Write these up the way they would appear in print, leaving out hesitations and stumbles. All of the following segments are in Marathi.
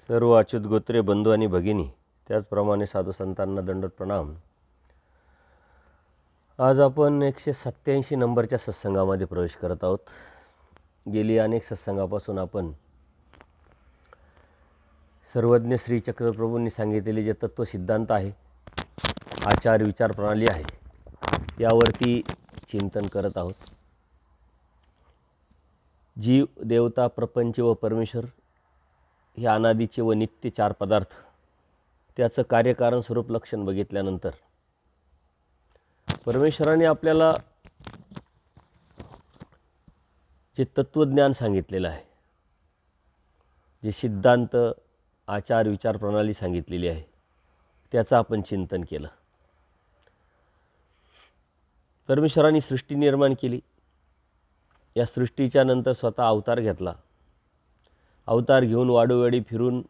सर्व अच्युत गोत्रे बंधू आणि भगिनी, त्याचप्रमाणे साधू संतांना दंडवत प्रणाम. आज आपण 187 नंबरच्या सत्संगामध्ये प्रवेश करत आहोत. गेली अनेक सत्संगापासून आपण सर्वज्ञ श्री चक्रप्रभूंनी सांगितलेले जे तत्वसिद्धांत आहे, आचार विचार प्रणाली आहे, यावरती चिंतन करत आहोत. जीव, देवता, प्रपंच व परमेश्वर हे अनादीचे व नित्य चार पदार्थ, त्याचं कार्यकारण स्वरूप लक्षण बघितल्यानंतर परमेश्वराने आपल्याला जे तत्वज्ञान सांगितलेलं आहे, जे सिद्धांत, आचार विचार प्रणाली सांगितलेली आहे, त्याचं आपण चिंतन केलं. परमेश्वराने सृष्टी निर्माण केली. या सृष्टीच्या नंतर स्वतः अवतार घेतला. अवतार घेऊन वाडोवेळी फिरून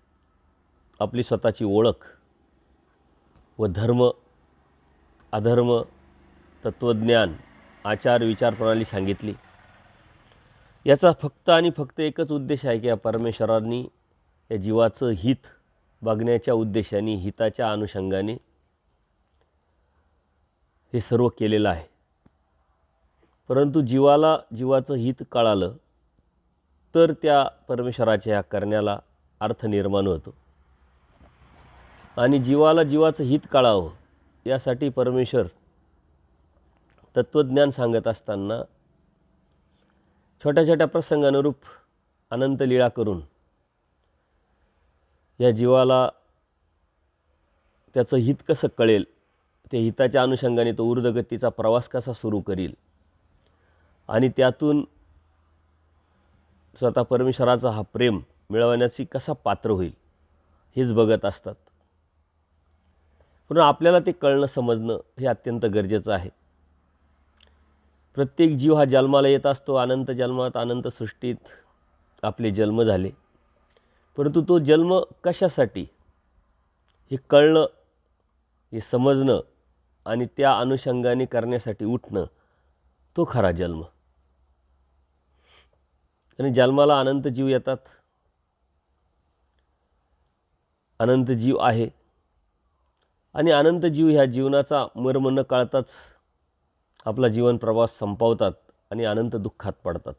आपली स्वतःची ओळख व धर्म, अधर्म, तत्वज्ञान, आचार विचार प्रणाली सांगितली. याचा फक्त आणि फक्त एकच उद्देश आहे की या परमेश्वरांनी या जीवाचं हित बघण्याच्या उद्देशाने, हिताच्या अनुषंगाने हे सर्व केलेलं आहे. परंतु जीवाला जीवाचं हित कळालं तर त्या परमेश्वराच्या ह्या करण्याला अर्थ निर्माण होतो. आणि जीवाला जीवाचं हित कळावं यासाठी परमेश्वर तत्वज्ञान सांगत असताना छोट्या छोट्या प्रसंगानुरूप अनंत लीळा करून या जीवाला त्याचं हित कसं कळेल, ते हिताच्या अनुषंगाने तो ऊर्ध्वगतीचा प्रवास कसा सुरू करील आणि त्यातून स्वतः परमेश्वराचा हा प्रेम मिळवण्याची कसा पात्र होईल, हेच बघत असतात. म्हणून आपल्याला ते कळणं, समजणं हे अत्यंत गरजेचं आहे. प्रत्येक जीव हा जन्माला येत असतो. अनंत जन्मात, अनंत सृष्टीत आपले जन्म झाले. परंतु तो जन्म कशासाठी हे कळणं, हे समजणं आणि त्या अनुषंगाने करण्यासाठी उठणं, तो खरा जन्म. आणि जन्माला अनंत जीव येतात, अनंत जीव आहे आणि अनंत जीव ह्या जीवनाचा मर्म न कळताच आपला जीवन प्रवास संपवतात आणि अनंत दुःखात पडतात.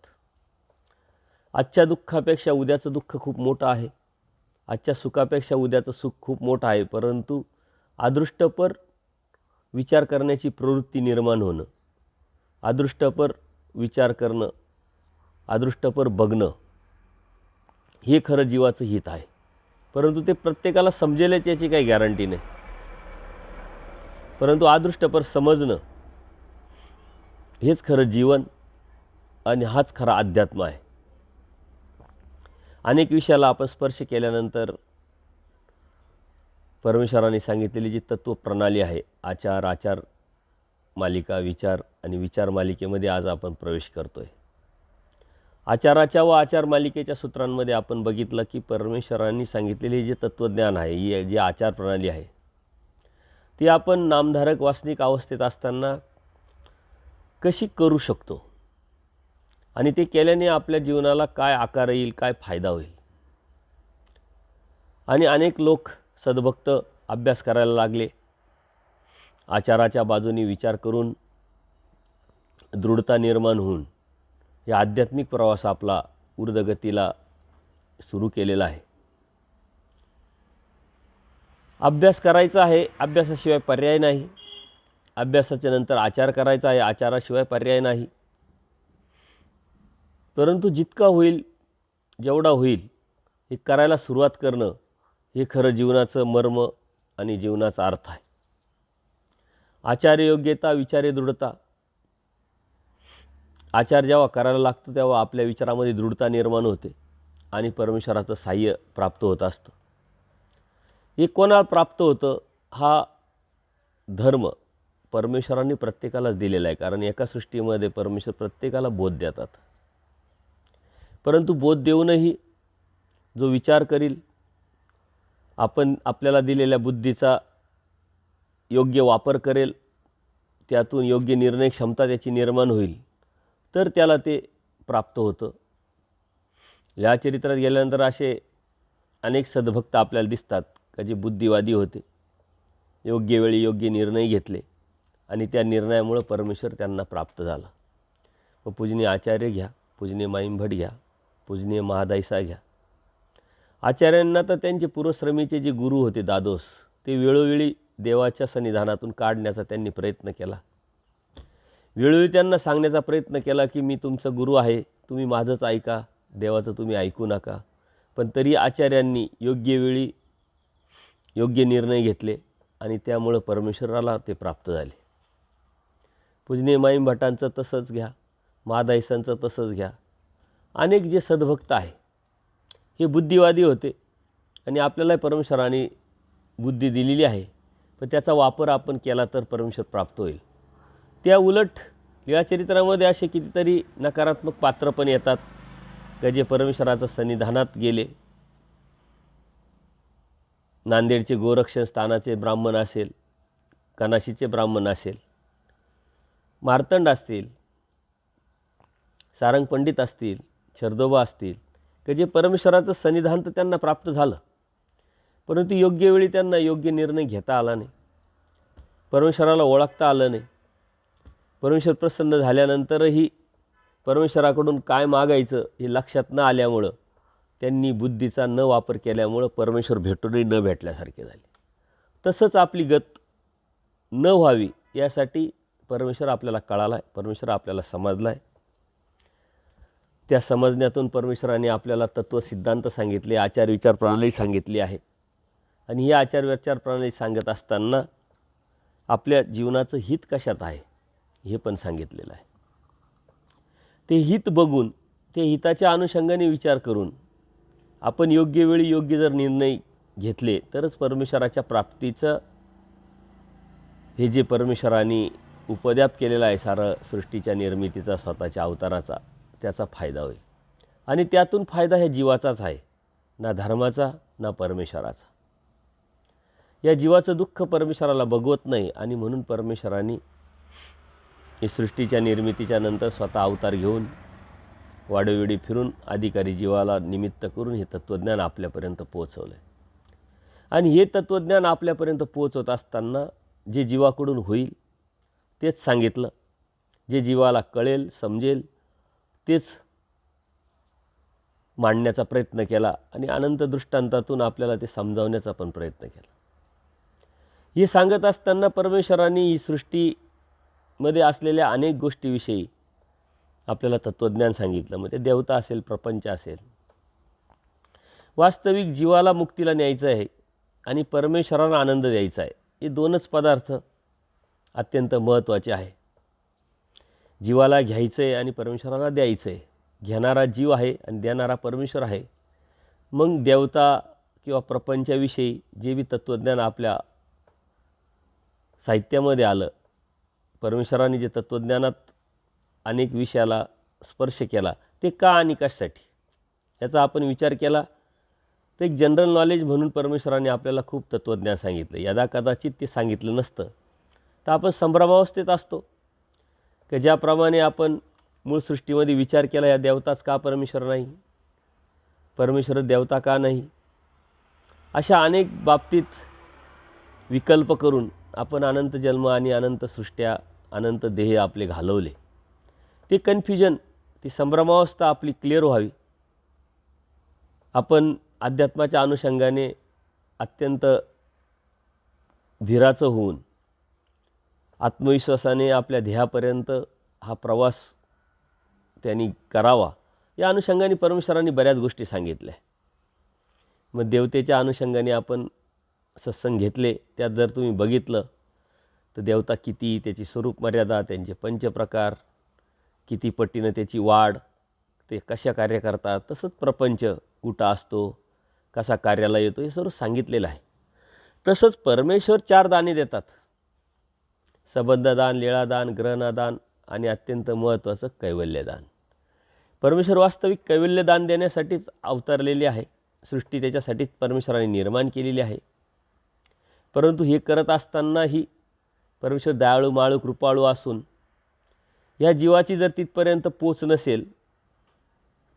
आजच्या दुःखापेक्षा उद्याचं दुःख खूप मोठं आहे. आजच्या सुखापेक्षा उद्याचं सुख खूप मोठं आहे. परंतु अदृष्टपर विचार करण्याची प्रवृत्ती निर्माण होणं, अदृष्टपर विचार करणं, अदृष्टपर बघणं, हे खरं जीवाचं हित आहे. परंतु ते प्रत्येकाला समजेलच याची काही गॅरंटी नाही. परंतु अदृष्टपर समजणं हेच खरं जीवन आणि हाच खरा अध्यात्म आहे. अनेक विषयाला आपण स्पर्श केल्यानंतर परमेश्वराने सांगितलेली जी तत्वप्रणाली आहे, आचार मालिका, विचार आणि विचार मालिकेमध्ये आज आपण प्रवेश करतोय. आचाराच्या व आचार मालिकेच्या सूत्रांमध्ये आपण बघितलं की परमेश्वरांनी सांगितलेले जे तत्वज्ञान आहे, ही जी आचार प्रणाली आहे, ती आपण नामधारक वासनिक अवस्थेत असताना कशी करू शकतो आणि ते केल्याने आपल्या जीवनाला काय आकार येईल, काय फायदा होईल. आणि अनेक लोक सद्भक्त अभ्यास करायला लागले. आचाराच्या बाजूने विचार करून दृढता निर्माण होऊन या आध्यात्मिक प्रवास आपला ऊर्ध्वगतीला सुरू केलेला आहे. अभ्यास करायचा आहे, अभ्यासाशिवाय पर्याय नाही. अभ्यासाच्या नंतर आचार करायचा आहे, आचाराशिवाय पर्याय नाही. परंतु जितका होईल, जेवढा होईल, हे करायला सुरुवात करणं हे खरं जीवनाचं मर्म आणि जीवनाचा अर्थ आहे. आचार्य योग्यता, विचारे दृढता. आचार जेव्हा करायला लागतो तेव्हा आपल्या विचारामध्ये दृढता निर्माण होते आणि परमेश्वराचं साह्य प्राप्त होत असतं. हे कोणाला प्राप्त होतं? हा धर्म परमेश्वरांनी प्रत्येकालाच दिलेला आहे. कारण एका सृष्टीमध्ये परमेश्वर प्रत्येकाला बोध देतात. परंतु बोध देऊनही जो विचार करील, आपण आपल्याला दिलेल्या बुद्धीचा योग्य वापर करेल, त्यातून योग्य निर्णय क्षमता त्याची निर्माण होईल, तर त्याला ते प्राप्त होतं. या चरित्रात गेल्यानंतर असे अनेक सद्भक्त आपल्याला दिसतात का जे बुद्धिवादी होते, योग्य वेळी योग्य निर्णय घेतले आणि त्या निर्णयामुळं परमेश्वर त्यांना प्राप्त झाला. मग पूजनीय आचार्य घ्या, पूजनीय माईंभट घ्या, पूजनीय महादाईसा घ्या. आचार्यांना तर त्यांचे पूर्वश्रमीचे जे गुरु होते दादोस, ते वेळोवेळी देवाच्या सन्निधानातून काढण्याचा त्यांनी प्रयत्न केला. वेळोवेळी त्यांना सांगण्याचा प्रयत्न केला की मी तुमचा गुरु आहे, तुम्ही माझंच ऐका, देवाचं तुम्ही ऐकू नका. पण तरी आचार्यांनी योग्य वेळी योग्य निर्णय घेतले आणि त्यामुळं परमेश्वराला ते प्राप्त झाले. पूजनीय माईंभटांचं तसंच घ्या, महादाईसांचं तसंच घ्या. अनेक जे सद्भक्त आहे हे बुद्धिवादी होते आणि आपल्याला परमेश्वराने बुद्धी दिलेली आहे, पण त्याचा वापर आपण केला तर परमेश्वर प्राप्त होईल. त्या उलट लीळाचरित्रामध्ये असे कितीतरी नकारात्मक पात्र पण येतात का जे परमेश्वराच्या सन्निधानात गेले. नांदेडचे गोरक्षण स्थानाचे ब्राह्मण असेल, कनाशीचे ब्राह्मण असेल, मार्तंड असतील, सारंग पंडित असतील, शरदोबा असतील, की जे परमेश्वराचं सन्निधान तर त्यांना प्राप्त झालं, परंतु योग्य वेळी त्यांना योग्य निर्णय घेता आला नाही, परमेश्वराला ओळखता आलं नाही. परमेश्वर प्रसन्न झाल्यानंतरही परमेश्वराकडून काय मागायचं हे लक्षात न आल्यामुळं, त्यांनी बुद्धीचा न वापर केल्यामुळं परमेश्वर भेटूनही न भेटल्यासारखे झाले. तसंच आपली गत न व्हावी यासाठी परमेश्वर आपल्याला कळाला आहे, परमेश्वर आपल्याला समजला आहे. त्या समजण्यातून परमेश्वराने आपल्याला तत्त्वसिद्धांत सांगितले, आचार विचार प्रणाली सांगितली आहे. आणि ही आचार विचार प्रणाली सांगत असताना आपल्या जीवनाचं हित कशात आहे हे पण सांगितलेलं आहे. ते हित बघून, ते हिताच्या अनुषंगाने विचार करून आपण योग्य वेळी योग्य जर निर्णय घेतले तरच परमेश्वराच्या प्राप्तीचं हे जे परमेश्वराने उपद्याप केलेला आहे सारं सृष्टीच्या निर्मितीचा, स्वतःच्या अवताराचा, त्याचा फायदा होईल. आणि त्यातून फायदा ह्या जीवाचाच आहे, ना धर्माचा ना परमेश्वराचा. या जीवाचं दुःख परमेश्वराला बघवत नाही आणि म्हणून परमेश्वराने ही सृष्टीच्या निर्मितीच्या नंतर स्वतः अवतार घेऊन वाडोवेडी फिरून अधिकारी जीवाला निमित्त करून हे तत्त्वज्ञान आपल्यापर्यंत पोहोचवलं आहे. आणि हे तत्त्वज्ञान आपल्यापर्यंत पोहोचवत असताना जे जीवाकडून होईल तेच सांगितलं, जे जीवाला कळेल समजेल तेच मांडण्याचा प्रयत्न केला आणि अनंत दृष्टांतातून आपल्याला ते समजावण्याचा पण प्रयत्न केला. हे सांगत असताना परमेश्वराने ही सृष्टीमध्ये असलेल्या अनेक गोष्टीविषयी आपल्याला तत्त्वज्ञान सांगितलं. म्हणजे देवता असेल, प्रपंच असेल. वास्तविक जीवाला मुक्तीला न्यायचं आहे आणि परमेश्वराला आनंद द्यायचा आहे. हे दोनच पदार्थ अत्यंत महत्त्वाचे आहे. जीवाला घ्यायचं आहे आणि परमेश्वराला द्यायचं आहे. घेणारा जीव आहे आणि देणारा परमेश्वर आहे. मग देवता किंवा प्रपंचाविषयी जे बी तत्त्वज्ञान आपल्या साहित्यामध्ये आलं, परमेश्वराने जे तत्त्वज्ञानात अनेक विषयाला स्पर्श केला, ते का आणि कशासाठी याचा आपण विचार केला तर एक जनरल नॉलेज म्हणून परमेश्वराने आपल्याला खूप तत्त्वज्ञान सांगितलं. यदा कदाचित ते सांगितलं नसतं तर आपण संभ्रमावस्थेत असतो की ज्याप्रमाणे आपण मूळ सृष्टीमध्ये विचार केला, या देवताच का परमेश्वर नाही, परमेश्वर देवता का नाही, अशा अनेक बाबतीत विकल्प करून आपण अनंत जन्म आणि अनंत सृष्ट्या, अनंत देह आपले घालवले. ते कन्फ्युजन, ती संभ्रमावस्था आपली क्लिअर व्हावी. आपण अध्यात्माच्या अनुषंगाने अत्यंत धीराचं होऊन आत्मविश्वासाने आपल्या ध्येयापर्यंत हा प्रवास त्यांनी करावा, या अनुषंगाने परमेश्वरांनी बऱ्याच गोष्टी सांगितल्या. मग देवतेच्या अनुषंगाने आपण सत्संग घेतले, त्यात जर तुम्ही बघितलं तर देवता किती, त्याची स्वरूप मर्यादा, त्यांचे पंचप्रकार, किती पटीनं त्याची वाढ, ते कशा कार्य करतात, तसंच प्रपंच कुठं असतो, कसा कार्याला येतो, हे सर्व सांगितलेलं आहे. तसंच परमेश्वर 4 दाने देतात: संबंधदान, लीळादान, ग्रहणादान आणि अत्यंत महत्त्वाचं कैवल्यदान. परमेश्वर वास्तविक कैवल्यदान देण्यासाठीच अवतरलेले आहे. सृष्टी त्याच्यासाठीच परमेश्वराने निर्माण केलेली आहे. परंतु हे करत असतानाही परमेश्वर दयाळू, माळू, कृपाळू असून या जीवाची जर तिथपर्यंत पोच नसेल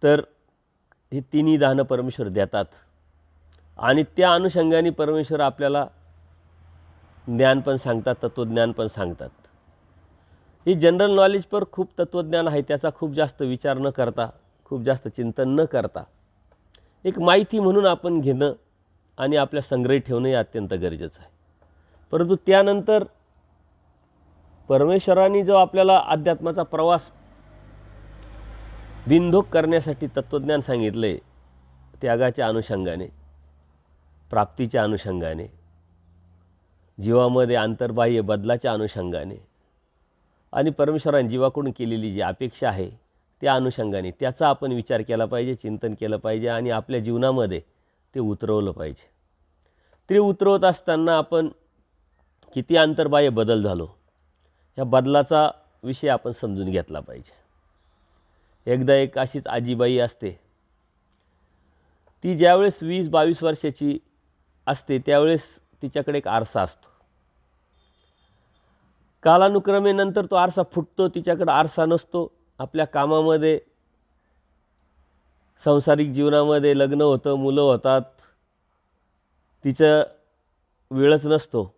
तर ही तिन्ही दानं परमेश्वर देतात. आणि त्या अनुषंगाने परमेश्वर आपल्याला ज्ञान पण सांगतात, तत्त्वज्ञान पण सांगतात. ही जनरल नॉलेज पर खूप तत्त्वज्ञान आहे, त्याचा खूप जास्त विचार न करता, खूप जास्त चिंतन न करता एक माहिती म्हणून आपण घेणं आणि आपल्या संग्रही ठेवणं हे अत्यंत गरजेचं आहे. परंतु त्यानंतर परमेश्वराने जो आपल्याला अध्यात्माचा प्रवास बिनधोक करण्यासाठी तत्त्वज्ञान सांगितलं आहे, त्यागाच्या अनुषंगाने, प्राप्तीच्या अनुषंगाने, जीवामध्ये अंतर्बाह्य बदलाच्या अनुषंगाने आणि परमेश्वराने जीवाकडून केलेली जी अपेक्षा आहे त्या अनुषंगाने त्याचा आपण विचार केला पाहिजे, चिंतन केलं पाहिजे आणि आपल्या जीवनामध्ये ते उतरवलं पाहिजे. ते उतरवत असताना आपण किती अंतर्बाह्य बदल झालो ह्या बदलाचा विषय आपण समजून घेतला पाहिजे. एकदा एक अशीच आजीबाई असते, ती ज्यावेळेस 20-22 वर्षाची असते त्यावेळेस तिच्याकडे एक आरसा असतो. कालानुक्रमेनंतर तो आरसा फुटतो, तिच्याकडे आरसा नसतो. आपल्या कामामध्ये, सांसारिक जीवनामध्ये लग्न होतं, मुलं होतात, तिचं वेळच नसतो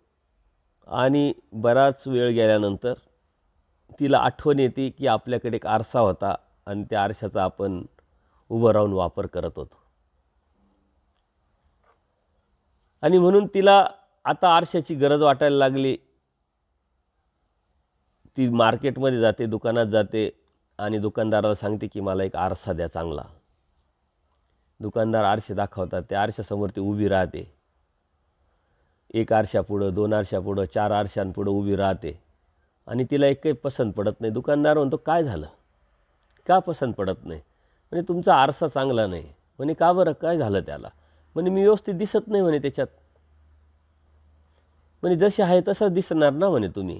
आणि बराच वेळ गेल्यानंतर तिला आठवण येते की आपल्याकडे एक आरसा होता आणि त्या आरशाचा आपण उभं राहून वापर करत होतो. आणि म्हणून तिला आता आरशाची गरज वाटायला लागली. ती मार्केटमध्ये जाते, दुकानात जाते आणि दुकानदाराला सांगते की मला एक आरसा द्या चांगला. दुकानदार आरसे दाखवतात, त्या आरशासमोर ती उभी राहते. एक आरशापुढं, 2 आरशापुढं, 4 आरशांपुढं उभी राहते आणि तिला एक काही पसंत पडत नाही. दुकानदार म्हणतो, काय झालं, का पसंत पडत नाही? म्हणजे तुमचा आरसा चांगला नाही. म्हणे का बरं, काय झालं त्याला? म्हणे मी व्यवस्थित दिसत नाही म्हणे त्याच्यात. म्हणे जसे आहे तसंच दिसणार ना म्हणे तुम्ही.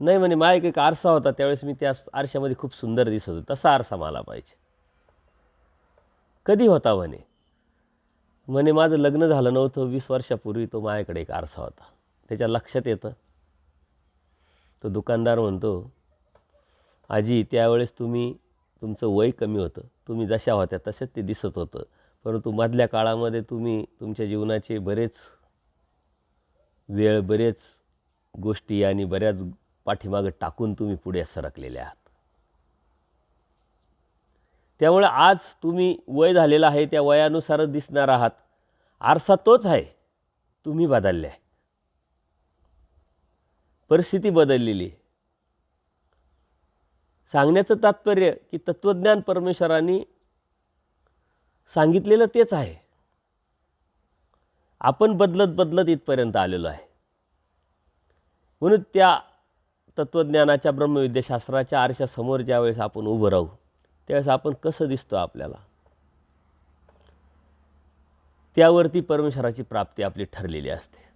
नाही म्हणे माझा एक आरसा होता, त्यावेळेस मी त्या आरशामध्ये खूप सुंदर दिसत होतो, तसा आरसा मला पाहिजे. कधी होता म्हणे? म्हणे माझं लग्न झालं नव्हतं, 20 वर्षापूर्वी तो माझ्याकडे एक आरसा होता. त्याच्या लक्षात येतं. तो दुकानदार म्हणतो, आजी त्यावेळेस तुमचं वय कमी होतं, तुम्ही जशा होत्या तसेच ते दिसत होतं, परंतु मधल्या काळामध्ये तुम्ही तुमच्या जीवनाचे बरेच वेळ, बरेच गोष्टी आणि बऱ्याच पाठीमागं टाकून तुम्ही पुढे सरकलेले आहात. त्यामुळे आज तुम्ही वय झालेलं आहे, त्या वयानुसारच दिसणार आहात. आरसा तोच आहे, तुम्ही बदलले आहे, परिस्थिती बदललेली आहे. सांगण्याचं तात्पर्य की तत्त्वज्ञान परमेश्वराने सांगितलेलं तेच आहे. आपण बदलत बदलत इथपर्यंत आलेलो आहे. म्हणून त्या तत्त्वज्ञानाच्या, ब्रह्मविद्याशास्त्राच्या आरशासमोर ज्यावेळेस आपण उभं राहू त्यावेळेस आपण कसं दिसतो आपल्याला, त्यावरती परमेश्वराची प्राप्ती आपली ठरलेली असते.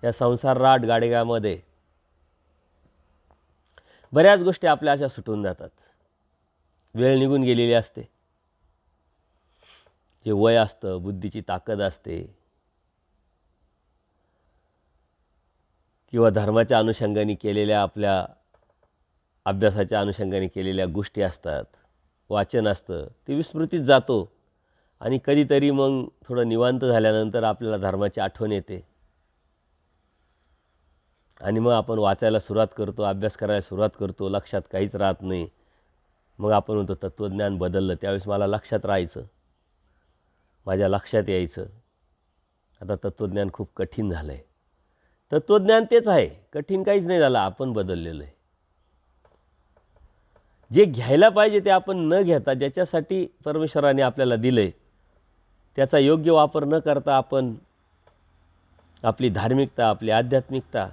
या संसार राट गाडग्यामध्ये बऱ्याच गोष्टी आपल्या अशा सुटून जातात. वेळ निघून गेलेली असते, जे वय असतं, बुद्धीची ताकद असते किंवा धर्माच्या अनुषंगाने केलेल्या, आपल्या अभ्यासाच्या अनुषंगाने केलेल्या गोष्टी असतात, वाचन असतं, ते विस्मृतीत जातो. आणि कधीतरी मग थोडं निवांत झाल्यानंतर आपल्याला धर्माची आठवण येते आणि मग आपण वाचायला सुरुवात करतो, अभ्यास करायला सुरुवात करतो, लक्षात काहीच राहत नाही. मग आपण म्हणतो तत्त्वज्ञान बदललं, त्यावेळेस मला लक्षात राहायचं, माझ्या लक्षात यायचं. आता तत्त्वज्ञान खूप कठीण झालं आहे. तत्त्वज्ञान तेच आहे, कठीण काहीच नाही झालं, आपण बदललेलं आहे. जे घ्यायला पाहिजे ते आपण न घेता, ज्याच्यासाठी परमेश्वराने आपल्याला दिलं आहे त्याचा योग्य वापर न करता आपण आपली धार्मिकता, आपली आध्यात्मिकता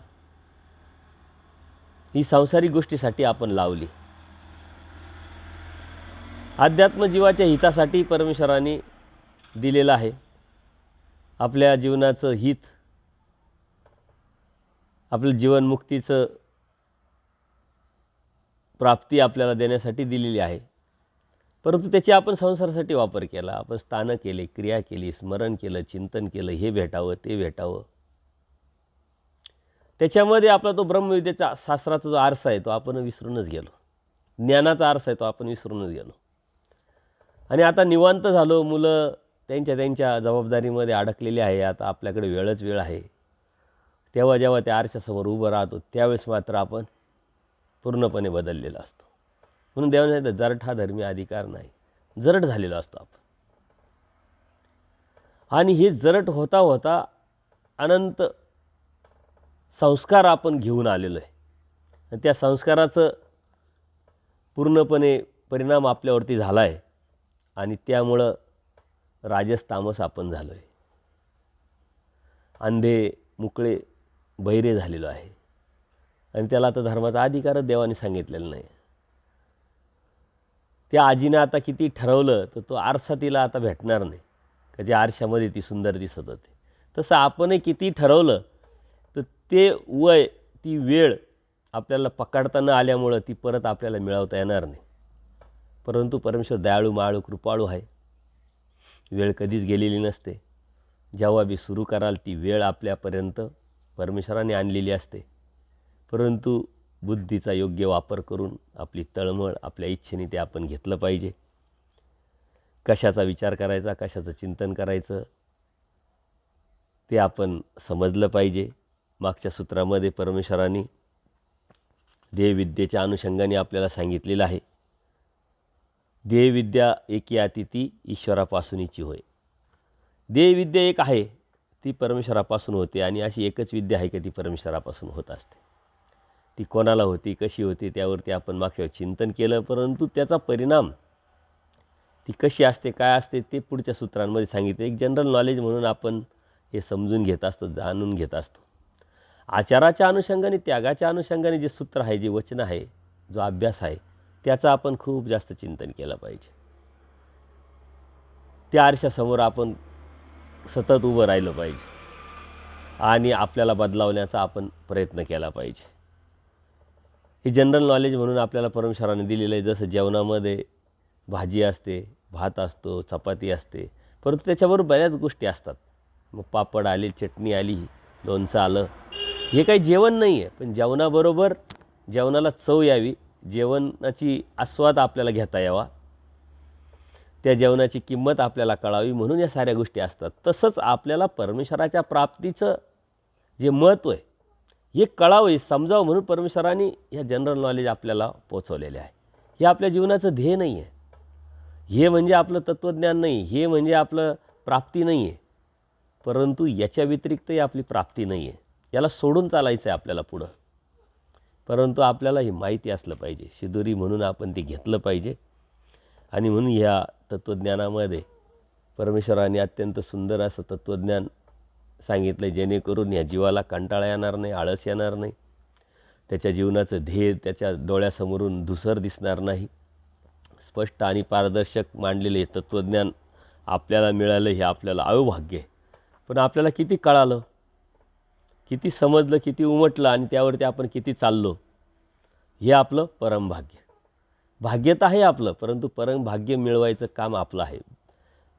ही सांसारिक गोष्टीसाठी आपण लावली. अध्यात्म जीवाच्या हितासाठी परमेश्वराने दिलेलं आहे. आपल्या जीवनाचं हित, आपलं जीवनमुक्तीचं प्राप्ती आपल्याला देण्यासाठी दिलेली आहे. परंतु त्याची आपण संसारासाठी वापर केला. आपण स्थानं केले, क्रिया केली, स्मरण केलं, चिंतन केलं, हे भेटावं ते भेटावं. त्याच्यामध्ये आपला तो ब्रह्मविद्येचा शास्त्राचा जो आरसा आहे तो आपण विसरूनच गेलो. ज्ञानाचा आरसा आहे तो आपण विसरूनच गेलो. आणि आता निवांत झालो, मुलं त्यांच्या त्यांच्या जबाबदारीमध्ये अडकलेले आहे. आता आपल्याकडे वेळच वेळ आहे. तेव्हा जेव्हा त्या आरशासमोर उभं राहतो त्यावेळेस मात्र आपण पूर्णपणे बदललेला असतो. म्हणून देवाने सांगितलं जरट हा धर्मी अधिकार नाही. जरट झालेलो असतो आपण. आणि हे जरट होता होता अनंत संस्कार आपण घेऊन आलेलो आहे. आणि त्या संस्काराचं पूर्णपणे परिणाम आपल्यावरती झाला आहे. आणि त्यामुळं राजस तामस आपण झालो आहे. अंधे मुकळे बहिरे झालेलो आहे. आणि त्याला आता धर्माचा अधिकारच देवाने सांगितलेला नाही. त्या आजीनं आता किती ठरवलं तर तो आरसा तिला आता भेटणार नाही का ज्या आरशामध्ये ती सुंदर दिसत होते. तसं आपणही किती ठरवलं तर ते वय ती वेळ आपल्याला पकडता न आल्यामुळं ती परत आपल्याला मिळवता येणार नाही. परंतु परमेश्वर दयाळू माळू कृपाळू आहे. वेळ कधीच गेलेली नसते. जेव्हा बी सुरू कराल ती वेळ आपल्यापर्यंत परमेश्वराने आणलेली असते. परंतु बुद्धीचा योग्य वापर करून आपली तळमळ आपल्या इच्छेने ते आपण घेतलं पाहिजे. कशाचा विचार करायचा, कशाचं चिंतन करायचं ते आपण समजलं पाहिजे. मागच्या सूत्रामध्ये परमेश्वराने देवविद्येच्या अनुषंगाने आपल्याला सांगितलेलं आहे. देवविद्या एकी अति ती ईश्वरापासूनची होय. देवविद्या एक आहे ती परमेश्वरापासून होते. आणि अशी एकच विद्या आहे की ती परमेश्वरापासून होत असते. ती कोणाला होती, कशी होती त्यावरती आपण मागच्या चिंतन केलं. परंतु त्याचा परिणाम ती कशी असते, काय असते ते पुढच्या सूत्रांमध्ये सांगितले. एक जनरल नॉलेज म्हणून आपण हे समजून घेत असतो, जाणून घेत असतो. आचाराच्या अनुषंगाने, त्यागाच्या अनुषंगाने जे सूत्र आहे, जे वचन आहे, जो अभ्यास आहे त्याचं आपण खूप जास्त चिंतन केलं पाहिजे. त्या आरशासमोर आपण सतत उभं राहिलं पाहिजे आणि आपल्याला बदलावण्याचा आपण प्रयत्न केला पाहिजे. हे जनरल नॉलेज म्हणून आपल्याला परमेश्वराने दिलेलं आहे. जसं जेवणामध्ये भाजी असते, भात असतो, चपाती असते, परंतु त्याच्याबरोबर बऱ्याच गोष्टी असतात. मग पापड आले, चटणी आली, लोणचं आलं, हे काही जेवण नाही आहे. पण जेवणाबरोबर जेवणाला चव यावी, जेवणाची आस्वाद आपल्याला घेता यावा, त्या जेवणाची किंमत आपल्याला कळावी म्हणून या साऱ्या गोष्टी असतात. तसंच आपल्याला परमेश्वराच्या प्राप्तीचं जे महत्त्व आहे हे कळावं, समजावं म्हणून परमेश्वराने ह्या जनरल नॉलेज आपल्याला पोचवलेले आहे. हे आपल्या जीवनाचं ध्येय नाही आहे. हे म्हणजे आपलं तत्त्वज्ञान नाही, हे म्हणजे आपलं प्राप्ती नाही आहे. परंतु याच्या व्यतिरिक्तही आपली प्राप्ती नाही आहे. याला सोडून चालायचं आहे आपल्याला पुढं. परंतु आपल्याला हे माहिती असलं पाहिजे. शिदोरी म्हणून आपण ते घेतलं पाहिजे. आणि म्हणून ह्या तत्त्वज्ञानामध्ये परमेश्वराने अत्यंत सुंदर असं तत्त्वज्ञान सांगितलं, जेणेकरून या जीवाला कंटाळा येणार नाही, आळस येणार नाही, त्याच्या जीवनाचं ध्येय त्याच्या डोळ्यासमोरून धुसर दिसणार नाही. स्पष्ट आणि पारदर्शक मांडलेले हे तत्त्वज्ञान आपल्याला मिळालं हे आपल्याला अयोभाग्य आहे. पण आपल्याला किती कळालं, किती समजलं, किती उमटलं आणि त्यावरती आपण किती चाललो हे आपलं परमभाग्य. भाग्य तर आहे आपलं, परंतु परमभाग्य मिळवायचं काम आपलं आहे.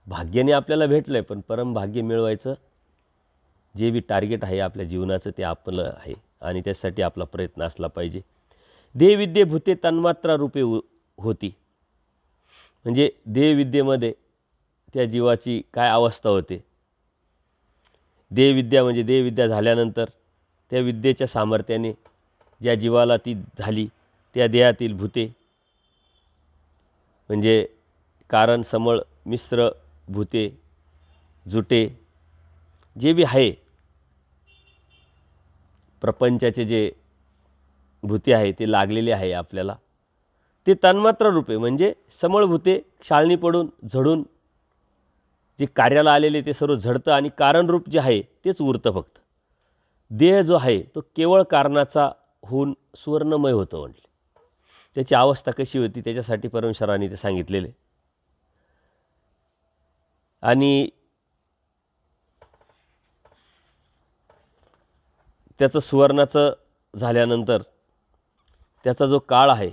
भाग्याने आपल्याला भेटलं आहे, पण परमभाग्य मिळवायचं जे बी टार्गेट आहे आपल्या जीवनाचं ते आपलं आहे. आणि त्यासाठी आपला प्रयत्न असला पाहिजे. देवविद्ये भूते तन्मात्रा रूपे होती. म्हणजे देवविद्येमध्ये त्या जीवाची काय अवस्था होते. देवविद्या म्हणजे देवविद्या झाल्यानंतर त्या विद्येच्या सामर्थ्याने ज्या जीवाला ती झाली त्या देहातील भूते म्हणजे कारण, समळ, मिश्र भूते, जुटे जे बी आहे प्रपंचाचे जे भूते आहे ते लागलेले आहे आपल्याला, ते तन्मात्र रूपे म्हणजे समळभूते शाळणी पडून झडून जे कार्याला आलेले ते सर्व झडतं आणि कारणरूप जे आहे तेच उरतं. फक्त देह जो आहे तो केवळ कारणाचा होऊन सुवर्णमय होतं. म्हटले त्याची अवस्था कशी होती त्याच्यासाठी परमेश्वराने ते सांगितलेले. आणि त्याचं सुवर्णाचं झाल्यानंतर त्याचा जो काळ आहे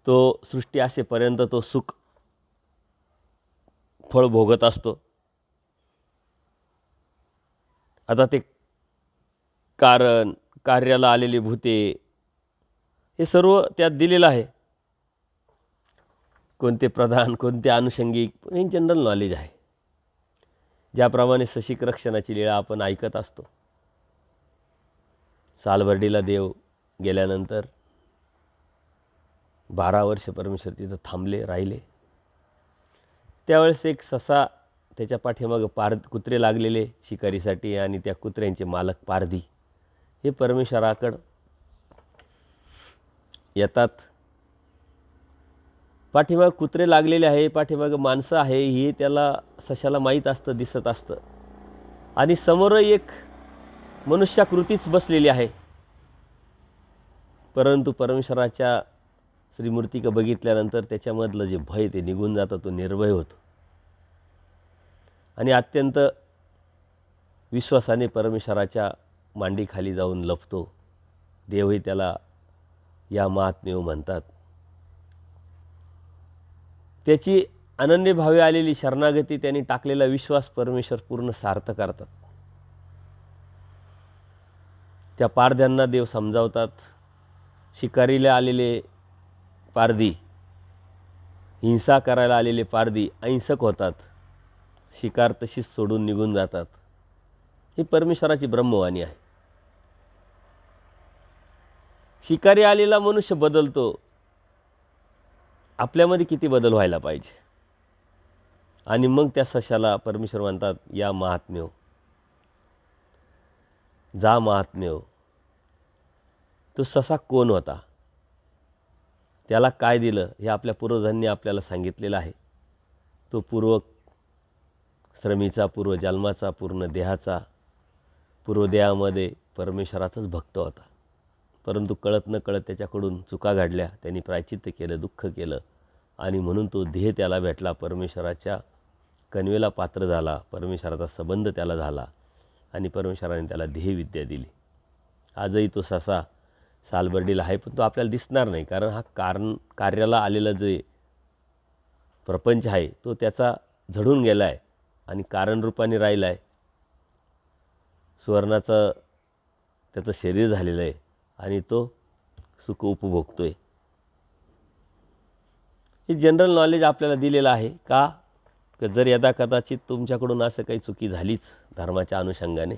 तो सृष्टी असेपर्यंत तो सुख फळ भोगत असतो. आता ते कारण, कार्याला आलेली भूते हे सर्व त्यात दिलेलं आहे. कोणते प्रधान, कोणते आनुषंगिक, हे जनरल नॉलेज आहे. ज्याप्रमाणे सशिक रक्षणाची लीळा आपण ऐकत असतो. सालबर्डीला देव गेल्यानंतर 12 वर्ष परमेश्वर तिथं थांबले, राहिले. त्यावेळेस एक ससा त्याच्या पाठीमागं कुत्रे लागलेले शिकारीसाठी, आणि त्या कुत्र्यांचे मालक पारधी हे परमेश्वराकडं येतात. पाठीमागं कुत्रे लागलेले आहे, पाठीमागं माणसं आहे, हे त्याला सशाला माहीत असतं, दिसत असतं. आणि समोर एक मनुष्याकृतीच बसलेली आहे. परंतु परमेश्वराच्या श्रीमूर्तीकडे बघितल्यानंतर त्याच्यामधलं जे भय ते निघून जातं, तो निर्भय होतो. आणि अत्यंत विश्वासाने परमेश्वराच्या मांडीखाली जाऊन लपतो. देवही त्याला या महात्मेव म्हणतात. त्याची अनन्य भावे आलेली शरणागती, त्यांनी टाकलेला विश्वास परमेश्वर पूर्ण सार्थ करतात. त्या पारध्यांना देव समजावतात. शिकारीला आलेले पारधी, हिंसा करायला आलेले पारधी अहिंसक होतात. शिकार तशीच सोडून निघून जातात. ही परमेश्वराची ब्रह्मवाणी आहे. शिकारी आलेला मनुष्य बदलतो. आपल्यामध्ये किती बदल व्हायला पाहिजे. आणि मग त्या सशाला परमेश्वर म्हणतात, या महात्म्यो, जा महात्म्यो. तो ससा कोण होता, त्याला काय दिलं, हे आपल्या पूर्वजांनी आपल्याला सांगितलेलं आहे. तो पूर्व श्रमीचा, पूर्वजन्माचा, पूर्ण देहाचा, पूर्वदेहामध्ये परमेश्वराचाच भक्त होता. परंतु कळत न कळत त्याच्याकडून चुका घडल्या, त्यांनी प्रायचित्त केलं, दुःख केलं, आणि म्हणून तो देह त्याला भेटला. परमेश्वराच्या कन्वेला पात्र झाला, परमेश्वराचा संबंध त्याला झाला, आणि परमेश्वराने त्याला देहविद्या दिली. आजही तो ससा सालबर्डीला आहे, पण तो आपल्याला दिसणार नाही. कारण हा कार्याला आलेला जे प्रपंच आहे तो त्याचा झडून गेला आहे आणि कारणरूपाने राहिला आहे. सुवर्णाचं त्याचं शरीर झालेलं आहे आणि तो सुख उपभोगतो आहे. हे जनरल नॉलेज आपल्याला दिलेलं आहे. का जर यदा कदाचित तुमच्याकडून असं काही चुकी झालीच धर्माच्या अनुषंगाने,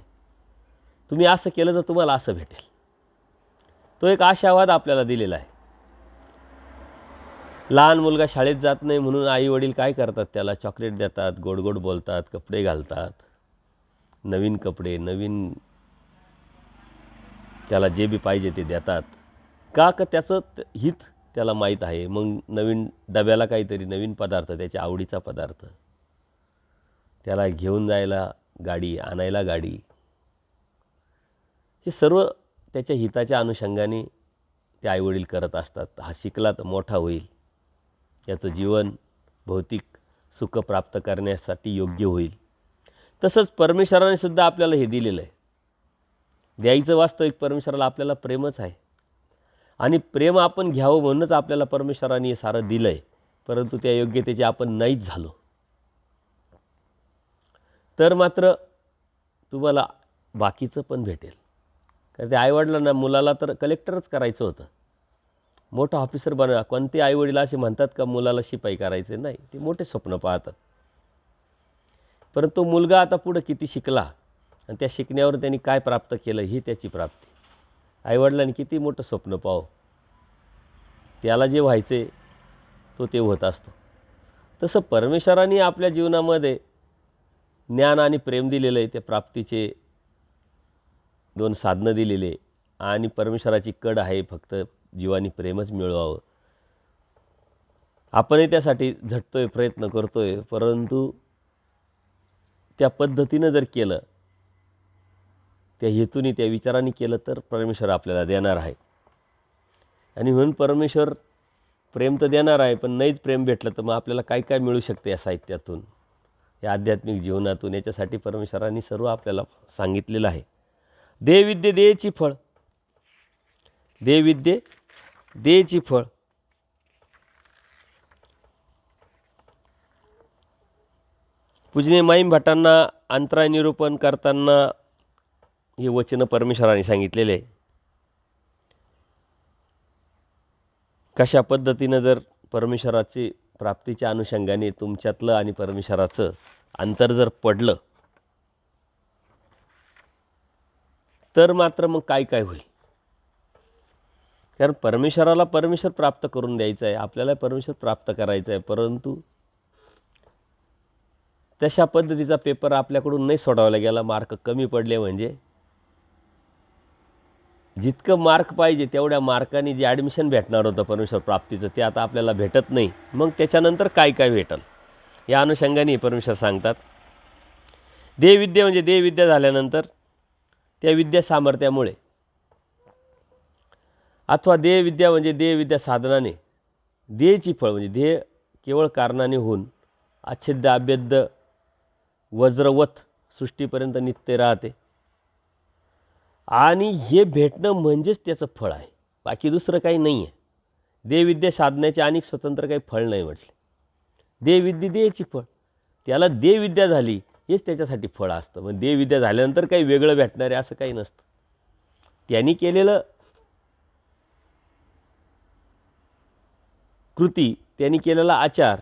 तुम्ही असं केलं तर तुम्हाला असं भेटेल, तो एक आशावाद आपल्याला दिलेला आहे. लहान मुलगा शाळेत जात नाही म्हणून आई वडील काय करतात, त्याला चॉकलेट देतात, गोड गोड बोलतात, कपडे घालतात, नवीन कपडे, नवीन त्याला जे बी पाहिजे ते देतात. का त्याचं हित त्याला माहीत आहे. मग नवीन डब्याला काहीतरी नवीन पदार्थ, त्याच्या आवडीचा पदार्थ, त्याला घेऊन जायला गाडी, आणायला गाडी, हे सर्व त्याच्या हिताच्या अनुषंगाने ते आईवडील करत असतात. हा शिकला तर मोठा होईल, याचं जीवन भौतिक सुख प्राप्त करण्यासाठी योग्य होईल. तसंच परमेश्वराने सुद्धा आपल्याला हे दिलेलं आहे. द्यायचं वास्तविक परमेश्वराला आपल्याला प्रेमच आहे, आणि प्रेम आपण घ्यावं म्हणूनच आपल्याला परमेश्वराने हे सारं दिलं आहे. परंतु त्या योग्यतेचे आपण नाहीच झालो तर मात्र तुम्हाला बाकीचं पण भेटेल. कारण ते आईवडिलांना, मुलाला तर कलेक्टरच करायचं होतं, मोठा ऑफिसर बनवा. कोणते आईवडील असे म्हणतात का मुलाला शिपाई करायचे? नाही, ते मोठे स्वप्न पाहतात. परंतु मुलगा आता पुढं किती शिकला आणि त्या शिकण्यावर त्यांनी काय प्राप्त केलं, ही त्याची प्राप्ती. आईवडिलांनी किती मोठं स्वप्न पाहो, त्याला जे व्हायचे तो ते होत असतो. तसं परमेश्वराने आपल्या जीवनामध्ये ज्ञान आणि प्रेम दिलेलं आहे. त्या प्राप्तीचे 2 साधनं दिलेले, आणि परमेश्वराची कड आहे फक्त जीवानी प्रेमच मिळवावं. आपणही त्यासाठी झटतोय, प्रयत्न करतोय, परंतु त्या पद्धतीनं जर केलं, त्या हेतूने, त्या विचाराने केलं तर परमेश्वर आपल्याला देणार आहे. आणि म्हणून परमेश्वर प्रेम तर देणार आहे, पण नाहीच प्रेम भेटलं तर मग आपल्याला काय काय मिळू शकते या साहित्यातून, या आध्यात्मिक जीवनातून. याच्यासाठी परमेश्वरांनी सर्व आपल्याला सांगितलेलं आहे. देविद्ये देयची फळ, देविद्ये देयची फळ. पूजनीय माईम भटांना अंतराय निरूपण करताना हे वचन परमेश्वराने सांगितलेले आहे. कशा पद्धतीनं जर परमेश्वराची प्राप्तीच्या अनुषंगाने तुमच्यातलं आणि परमेश्वराचं अंतर जर पडलं तर मात्र मग काय काय होईल. कारण परमेश्वराला परमेश्वर प्राप्त करून द्यायचा आहे, आपल्याला परमेश्वर प्राप्त करायचं आहे, परंतु तशा पद्धतीचा पेपर आपल्याकडून नाही सोडवला गेला, मार्क कमी पडले म्हणजे जितकं मार्क पाहिजे तेवढ्या मार्काने जे ॲडमिशन भेटणार होतं परमेश्वर प्राप्तीचं ते आता आपल्याला भेटत नाही. मग त्याच्यानंतर काय काय भेटल या अनुषंगाने परमेश्वर सांगतात. देवविद्या म्हणजे देवविद्या झाल्यानंतर त्या विद्या सामर्थ्यामुळे अथवा देवविद्या म्हणजे देवविद्या साधनाने देयची फळ म्हणजे देह केवळ कारणाने होऊन अच्छेद्य अभेद्य वज्रवत सृष्टीपर्यंत नित्य राहते आणि हे भेटणं म्हणजेच त्याचं फळ आहे, बाकी दुसरं काही नाही आहे. देवविद्या साधण्याचे अनेक स्वतंत्र काही फळ नाही म्हटले. देवविद्या देयची फळ, त्याला देवविद्या झाली हेच त्याच्यासाठी फळ असतं. मग देवविद्या झाल्यानंतर काही वेगळं भेटणार आहे असं काही नसतं. त्यांनी केलेलं कृती, त्यांनी केलेला आचार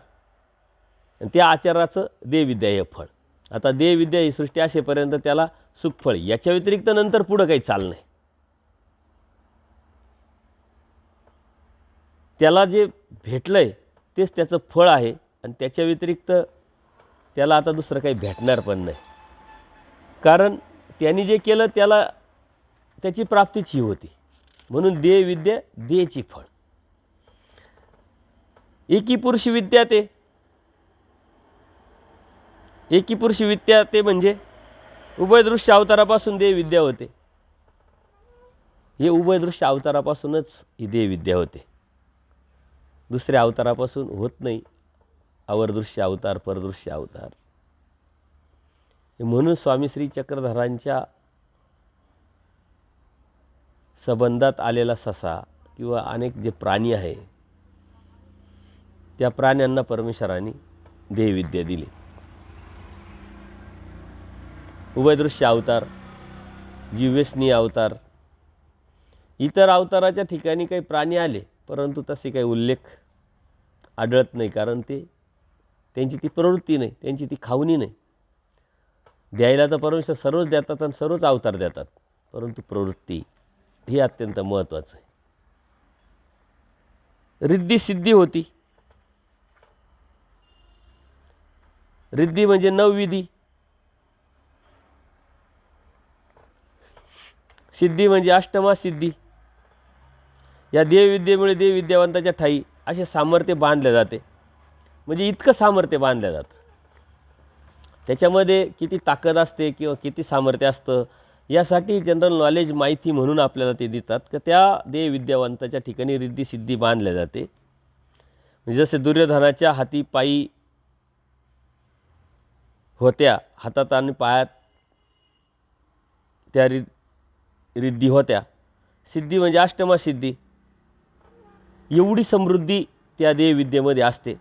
आणि त्या आचाराचं देवविद्या हे फळ. आता देवविद्या ही सृष्टी असेपर्यंत त्याला सुखफळ, याच्या व्यतिरिक्त नंतर पुढं काही चाललं नाही. त्याला जे भेटलं आहे तेच त्याचं फळ आहे आणि त्याच्या व्यतिरिक्त त्याला आता दुसरं काही भेटणार पण नाही. कारण त्यांनी जे केलं त्याला त्याची प्राप्तीच ही होती. म्हणून देवविद्या देयची फळ. एकी पुरुष विद्या ते एकी पुरुष विद्या ते म्हणजे उभयदृश्य अवतारापासून देवविद्या होते. हे उभयदृश्य अवतारापासूनच ही देवविद्या होते, दुसऱ्या अवतारापासून होत नाही. अवरदृश्य अवतार, परदृश्य अवतार. म्हणून स्वामी श्री चक्रधरांच्या संबंधात आलेला ससा किंवा अनेक जे प्राणी आहे त्या प्राण्यांना परमेश्वराने देवविद्या दिली. उभयदृश्य अवतार, जीवव्यसनी अवतार, इतर अवताराच्या ठिकाणी काही प्राणी आले परंतु तसे काही उल्लेख आढळत नाही. कारण त्यांची ती प्रवृत्ती नाही, त्यांची ती खावणी नाही. द्यायला तर परमेश्वर सर्वच देतात आणि सर्वच अवतार देतात, परंतु प्रवृत्ती ही अत्यंत महत्त्वाचं आहे. रिद्धी सिद्धी होती. रिद्धी म्हणजे नवविधी, सिद्धी म्हणजे अष्टमा सिद्धी. या देवविद्येमुळे देवविद्यावंताच्या ठाई असे सामर्थ्य बांधले जाते. म्हणजे इतकं सामर्थ्य बांधलं जातं, त्याच्यामध्ये किती ताकद असते किंवा किती सामर्थ्य असतं यासाठी जनरल नॉलेज माहिती म्हणून आपल्याला ते देतात की त्या देवविद्यावंताच्या ठिकाणी रिद्धी सिद्धी बांधल्या जाते. म्हणजे जसे दुर्योधनाच्या हाती पायी होत्या, हातात आणि पायात त्या रिद्धी होत्या. सिद्धी म्हणजे अष्टमा सिद्धी. एवढी समृद्धी त्या देवविद्येमध्ये असते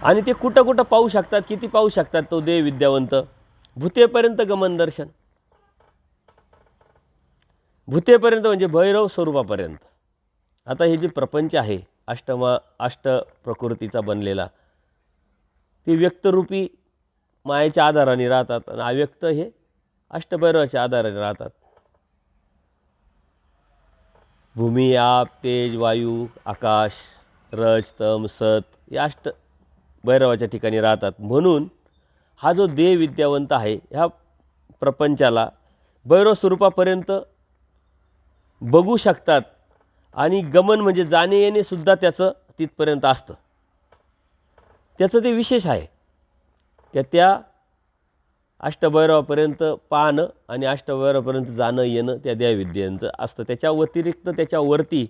आणि ते कुठं कुठं पाहू शकतात, किती पाहू शकतात तो देवविद्यावंत. भूतेपर्यंत गमन दर्शन, भूतेपर्यंत म्हणजे भैरव स्वरूपापर्यंत. आता हे जे प्रपंच आहे अष्ट प्रकृतीचा बनलेला, ते व्यक्तरूपी मायेच्या आधाराने राहतात आणि अव्यक्त हे अष्टभैरवाच्या आधाराने राहतात. भूमी, आप, तेज, वायू, आकाश, रज, तम, सत या अष्टभैरवाच्या ठिकाणी राहतात. म्हणून हा जो देवविद्यावंत आहे ह्या प्रपंचाला भैरव स्वरूपापर्यंत बघू शकतात आणि गमन म्हणजे जाणे येणे सुद्धा त्याचं तिथपर्यंत असतं. त्याचं ते विशेष आहे त्या अष्टभैरवापर्यंत पाहणं आणि अष्टभैरवापर्यंत जाणं येणं त्या देवविद्यांचं असतं. त्याच्या व्यतिरिक्त त्याच्यावरती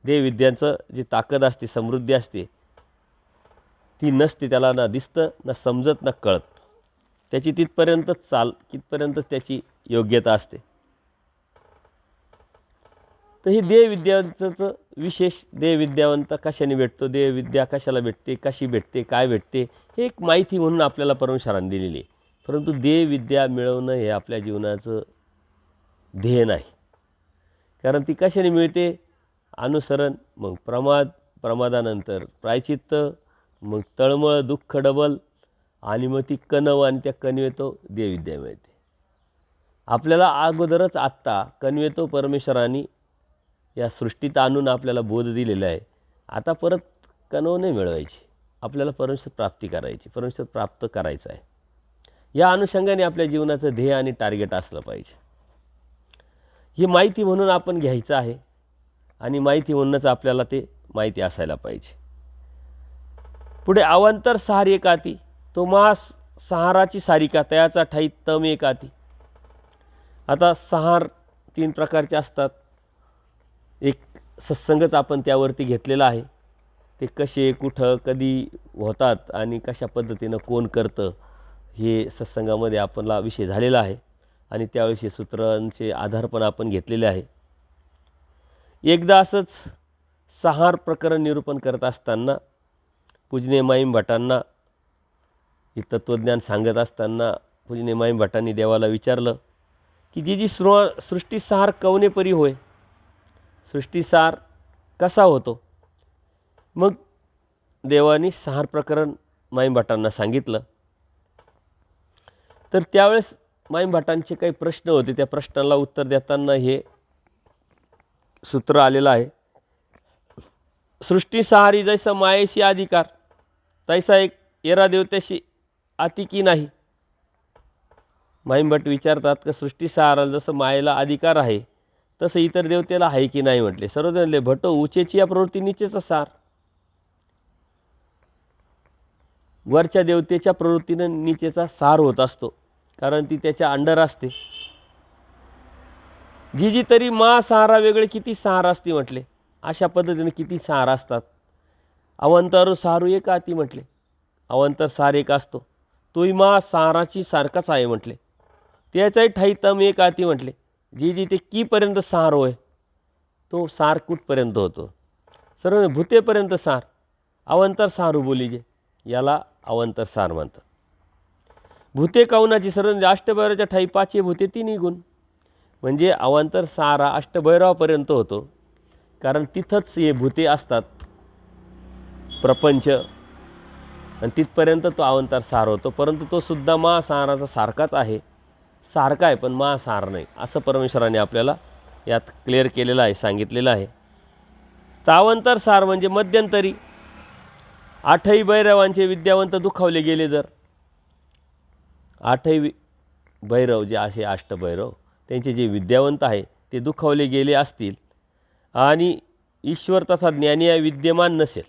देवविद्यांचं जी ताकद असते, समृद्धी असते, ती नसते. त्याला ना दिसतं, ना समजत, ना कळत. त्याची तिथपर्यंतच त्याची योग्यता असते. तर हे देवविद्यांचं विशेष, देवविद्यावंत कशाने भेटतो, देवविद्या कशाला भेटते, कशी भेटते, काय भेटते, हे एक माहिती म्हणून आपल्याला परमेश्वराने दिलेली आहे. परंतु देवविद्या मिळवणं हे आपल्या जीवनाचं ध्येय नाही. कारण ती कशाने मिळते, अनुसरण, मग प्रमाद, प्रमादानंतर प्रायचित्त, मग तळमळ, दुःख डबल, आणि मग ती कणव, आणि त्या कणवेतो देवविद्या मिळते. आपल्याला अगोदरच आत्ता कणवेतो परमेश्वराने या सृष्टीत आणून आपल्याला बोध दिलेला आहे. आता परत कणव नाही मिळवायची, आपल्याला परमेश्वर प्राप्ती करायची, परमेश्वर प्राप्त करायचं आहे. या अनुषंगाने आपल्या जीवनाचं ध्येय आणि टार्गेट असलं पाहिजे. ही माहिती म्हणून आपण घ्यायचं आहे, आणि माहिती म्हणूनच आपल्याला ते माहिती असायला पाहिजे. पुढे अवांतर सहार एकाती, तो सहाराची सारिका तयाचा ठाई तम एकाती. आता सहार 3 प्रकारचे असतात. एक सत्संगच आपण त्यावरती घेतलेला आहे. ते कसे, कुठं, कधी होतात आणि कशा पद्धतीनं कोण करतं, हे सत्संगामध्ये आपला विषय झालेला आहे, आणि त्यावेळी सूत्रांचे आधार पण आपण घेतलेले आहे. एकदा असंच सहार प्रकरण निरूपण करत असताना पूजनीय माईम भटांना हे तत्त्वज्ञान सांगत असताना पूजनीय माईम भटांनी देवाला विचारलं की जी सृष्टीसार कवनेपरी होय, सृष्टीसार कसा होतो. मग देवानी सहार प्रकरण माईम भटांना सांगितलं. तर त्यावेळेस माईम भटांचे काही प्रश्न होते, त्या प्रश्नाला उत्तर देताना हे सूत्र आलेलं आहे. सृष्टीसाहारी जैसा मायेशी अधिकार, तैसा एक येरा देवत्याशी अति की नाही. माईम भट विचारतात की सृष्टीसाहाराला जसं मायेला अधिकार आहे तसं इतर देवतेला आहे की नाही म्हटले. सर्वजणले भटो उचेची या प्रवृत्ती निचेचा सार. वरच्या देवतेच्या प्रवृत्तीनं निचेचा सार होत असतो, कारण ती त्याच्या अंडर असते. जी तरी सहारा वेगळे किती सहारा असते म्हटले. अशा पद्धतीने किती सहारा असतात. अवंतर सारू एक आती म्हटले. अवंतर सार एक असतो, तोही सहाराची सारखाच आहे म्हटले. त्याचाही ठाई तम एक आती म्हटले. जी ते कीपर्यंत सार होय, तो सार कुठपर्यंत होतो. सर्व भूतेपर्यंत सार. अवंतर सारू बोलीजे, याला अवंतर सार म्हणतात. भूते काउनाची सर्व अष्टभैरवाच्या ठाई 5 भूते 3 गुण. म्हणजे अवांतर सारा अष्टभैरवापर्यंत होतो, कारण तिथंच हे भूते असतात, प्रपंच, आणि तिथपर्यंत तो अवांतर सार होतो. परंतु तो सुद्धा महासाराचा सारखाच आहे, सारखा आहे पण महासार नाही, असं परमेश्वराने आपल्याला यात क्लिअर केलेलं आहे, सांगितलेलं आहे. तावंतर सार म्हणजे मध्यंतरी 8ही भैरवांचे विद्यावंत दुखावले गेले. जर 8ही भैरव जे असे अष्टभैरव त्यांचे जे विद्यावंत आहे ते दुखावले गेले असतील, आणि ईश्वर तसा ज्ञानिया विद्यमान नसेल,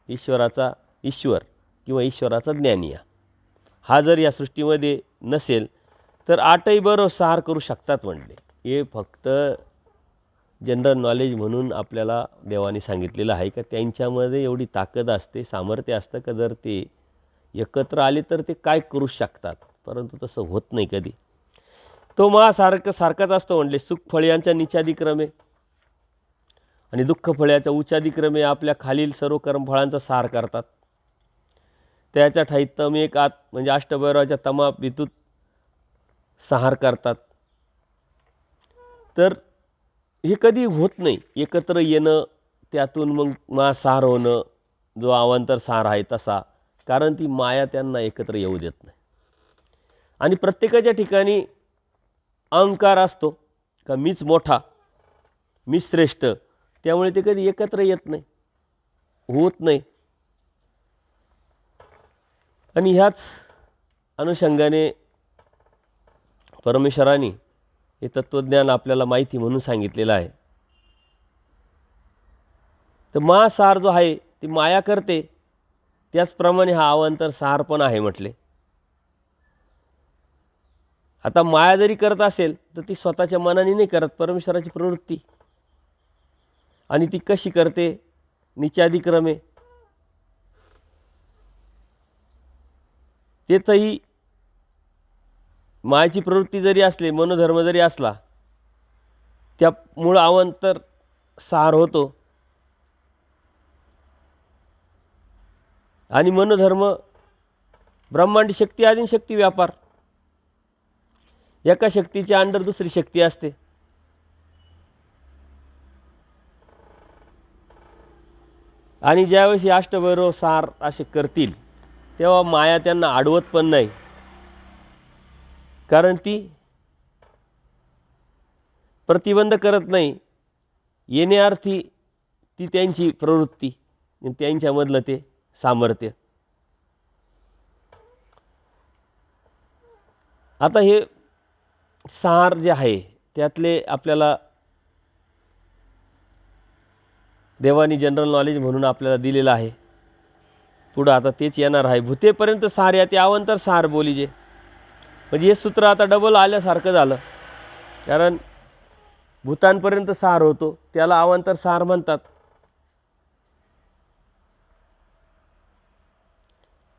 ईश्वराचा ईश्वर किंवा ईश्वराचा ज्ञानिया हा जर या सृष्टीमध्ये नसेल, तर 8ही भैरव सार करू शकतात म्हटले. हे फक्त जनरल नॉलेज म्हणून आपल्याला देवाने सांगितलेलं आहे का त्यांच्यामध्ये एवढी ताकद असते, सामर्थ्य असतं का जर ते एकत्र आले तर ते काय करू शकतात. परंतु तसं होत नाही कधी. तो सारखाच असतो म्हटले. सुख फळ्यांच्या निचादिक्रमे आणि दुःख फळ्याच्या उच्चादिक्रमे आपल्या खालील सर्व कर्मफळांचा सार करतात. त्याच्या ठाई तम एक आत म्हणजे अष्टभैरवाच्या तमा विद्युत सहार करतात. तर हे कधी होत नाही एकत्र येणं, त्यातून मग सार होणं, जो अवांतर सार आहे तसा, कारण ती माया त्यांना एकत्र येऊ देत नाही. आणि प्रत्येकाच्या ठिकाणी अहंकार असतो का मीच मोठा, मीच श्रेष्ठ, त्यामुळे ते कधी एकत्र येत नाही, होत नाही. आणि ह्याच अनुषंगाने परमेश्वराने हे तत्त्वज्ञान आपल्याला माहिती म्हणून सांगितलेलं आहे. तर महासार जो आहे ती माया करते, त्याचप्रमाणे हा अवांतर सार पण आहे म्हटले. आता माया जरी करत असेल तर ती स्वतःच्या मनाने नाही करत, परमेश्वराची प्रवृत्ती. आणि ती कशी करते, निचादिक्रमे. तेथही मायाची प्रवृत्ती जरी असली, मनोधर्म जरी असला, त्यामुळं अवांतर सार होतो. आणि मनोधर्म ब्रह्मांडी शक्ती आदी शक्ती व्यापार, एका शक्तीच्या अंडर दुसरी शक्ती असते. आणि ज्यावेळेस हे अष्टभैरव सार असे करतील तेव्हा माया त्यांना अडवत पण नाही, कारण ती प्रतिबंध करत नाही. येण्यार्थी ती त्यांची प्रवृत्ती, त्यांच्यामधलं ते सामर्थ्य. आता हे सार जे आहे त्यातले आपल्याला देवानी जनरल नॉलेज म्हणून आपल्याला दिलेलं आहे. पुढं आता तेच येणार आहे. भूतेपर्यंत सार या ते अवांतर सार बोलीजे. म्हणजे हे सूत्र आता डबल आल्यासारखं झालं, कारण भूतांपर्यंत सार होतो त्याला अवांतर सार म्हणतात.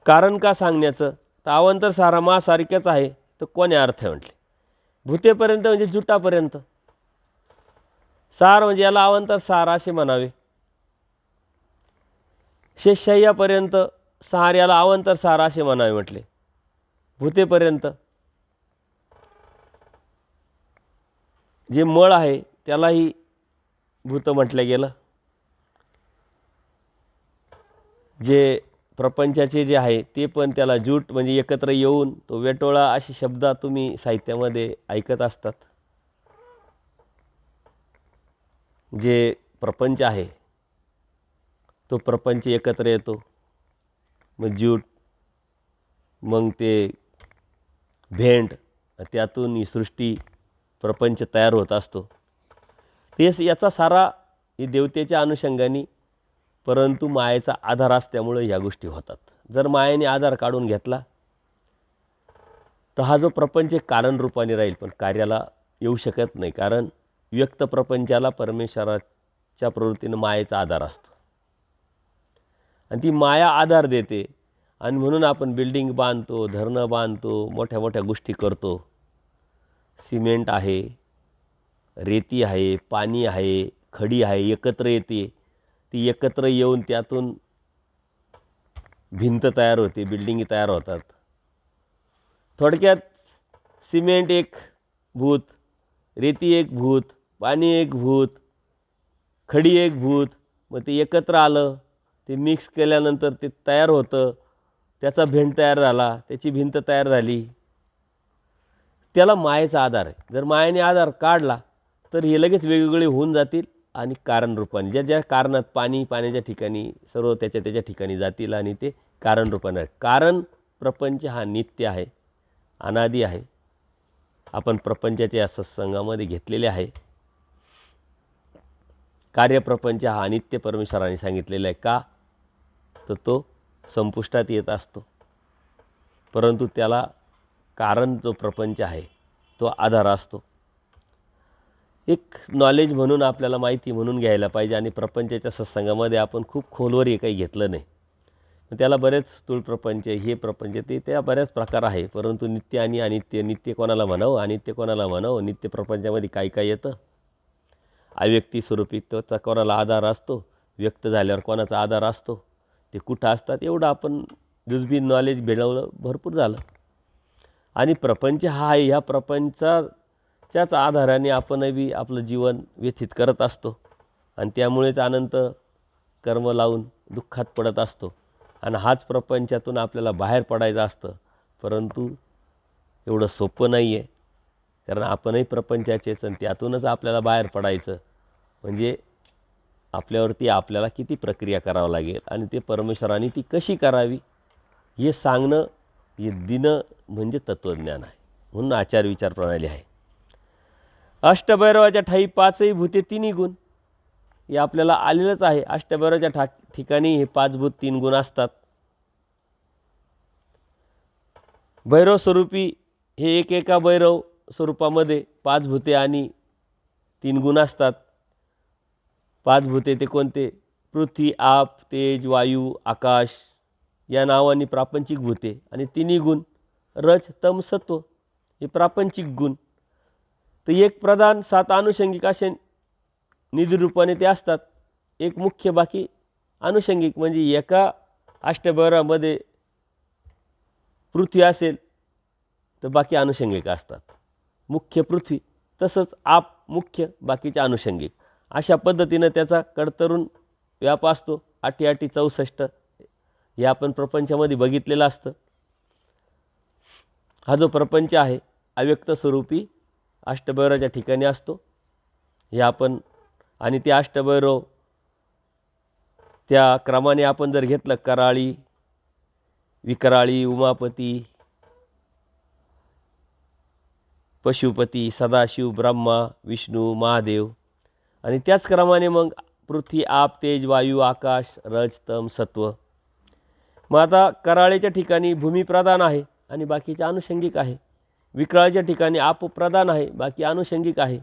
कारण का सांगण्याचं, तर अवांतर सारा मासारख्याच आहे, तर कोण्या अर्थ म्हटले. भूतेपर्यंत म्हणजे जुटापर्यंत, सार म्हणजे याला अवांतर सार असे म्हणावे. शेषय्यापर्यंत सार याला अवांतर सार असे म्हणावे म्हटले. भूतेपर्यंत जे मळ आहे त्यालाही भूत म्हटलं गेलं. जे प्रपंचाचे जे आहे ते पण त्याला जूट म्हणजे एकत्र येऊन तो वेटोळा अशी शब्द तुम्ही साहित्यामध्ये ऐकत असतात. जे प्रपंच आहे तो प्रपंच एकत्र येतो, मग जूट, मग ते भेंड, त्यातून ही सृष्टी प्रपंच तयार होत असतो. तेच याचा सारा ही देवतेच्या अनुषंगाने, परंतु मायेचा आधार असल्यामुळे ह्या गोष्टी होतात. जर मायेने आधार काढून घेतला तर हा जो प्रपंच कारण रूपाने राहील, पण कार्याला येऊ शकत नाही. कारण व्यक्त प्रपंचाला परमेश्वराच्या प्रवृत्तीने मायेचा आधार असतो आणि ती माया आधार देते. आणि म्हणून आपण बिल्डिंग बांधतो, धरणं बांधतो, मोठ्या मोठ्या गोष्टी करतो. सिमेंट आहे, रेती आहे, पाणी आहे, खडी आहे, एकत्र येते. ती एकत्र येऊन त्यातून भिंत तयार होते, बिल्डिंगी तयार होतात. थोडक्यात सिमेंट एक भूत, रेती एक भूत, पाणी एक भूत, खडी एक भूत. मग ते एकत्र आलं, ते मिक्स केल्यानंतर ते तयार होतं, त्याचा भिंत तयार झाला, त्याची भिंत तयार झाली. त्याला मायेचा आधार आहे. जर मायेने आधार काढला तर हे लगेच वेगवेगळे होऊन जातील आणि कारण रूपाने ज्या ज्या कारणात पाणी पाण्याच्या ठिकाणी सर्व त्याच्या ठिकाणी जातील आणि ते कारण रूपाने आहे. कारण प्रपंच हा नित्य आहे, अनादी आहे. आपण प्रपंचाच्या या सत्संगामध्ये घेतलेले आहे. कार्यप्रपंच हा अनित्य परमेश्वराने सांगितलेला आहे. का तर तो संपुष्टात येत असतो, परंतु त्याला कारण जो प्रपंच आहे तो आधार असतो. एक नॉलेज म्हणून आपल्याला माहिती म्हणून घ्यायला पाहिजे. आणि प्रपंचाच्या सत्संगामध्ये आपण खूप खोलवर हे काही घेतलं नाही. त्याला बरेच स्थूल प्रपंच, हे प्रपंच, ते त्या बऱ्याच प्रकार आहे. परंतु नित्य आणि अनित्य, नित्य कोणाला म्हणावं, अनित्य कोणाला म्हणावं, नित्य प्रपंचामध्ये काय काय येतं. अव्यक्ती स्वरूपी त्याचा कोणाला आधार असतो, व्यक्त झाल्यावर कोणाचा आधार असतो, ते कुठं असतात, एवढं आपण दुजबीन नॉलेज मिळवलं भरपूर झालं. आणि प्रपंच हा आहे, ह्या प्रपंचाच्याच आधाराने आपणही आपलं जीवन व्यथित करत असतो. आणि त्यामुळेच अनंत कर्म लावून दुःखात पडत असतो. आणि हाच प्रपंचातून आपल्याला बाहेर पडायचं असतं, परंतु एवढं सोपं नाही आहे. कारण आपणही प्रपंचाचेच आणि त्यातूनच आपल्याला बाहेर पडायचं म्हणजे आपल्यावरती आपल्याला किती प्रक्रिया करावं लागेल आणि ते परमेश्वराने ती कशी करावी हे सांगणं, हे दिनं म्हणजे तत्त्वज्ञान आहे. म्हणून आचार विचार प्रणाली आहे. अष्टभैरवाच्या ठाई पाचही भूते तिन्ही गुण हे आपल्याला आलेलंच आहे. अष्टभैरवाच्या ठिकाणी हे 5 भूत 3 गुण असतात. भैरव स्वरूपी हे एकेका भैरव स्वरूपामध्ये 5 भूते आणि 3 गुण असतात. 5 भूते ते कोणते? पृथ्वी, आप, तेज, वायू, आकाश या नावाने प्रापंचिक भूते. आणि 3 गुण रज, तम, सत्व हे प्रापंचिक गुण. तर एक प्रधान 7 अनुषंगिक असे निधिरूपाने ते असतात. एक मुख्य, बाकी अनुषंगिक. म्हणजे एका अष्टभैरवामध्ये पृथ्वी असेल तर बाकी अनुषंगिक असतात. मुख्य पृथ्वी, तसंच आप मुख्य, बाकीचे अनुषंगिक. अशा पद्धतीनं त्याचा कडतरून व्याप असतो. आठी आठी 64 हे आपण प्रपंचामध्ये बघितलेलं असतं. हा जो प्रपंच आहे अव्यक्त स्वरूपी अष्टभैरवाच्या ठिकाणी असतो. हे आपण आणि ते अष्टभैरव त्या क्रमाने आपण जर घेतलं कराळी, विकराळी, उमापती, पशुपती, सदाशिव, ब्रह्मा, विष्णू, महादेव आणि त्याच क्रमाने मग पृथ्वी, आप, तेज, वायू, आकाश, रज, तम, सत्व. मग आता कराळेच्या ठिकाणी भूमिप्रधान आहे आणि बाकीचे अनुषंगिक आहे. विकराळच्या ठिकाणी आपप्रधान आहे, बाकी अनुषंगिक आहे.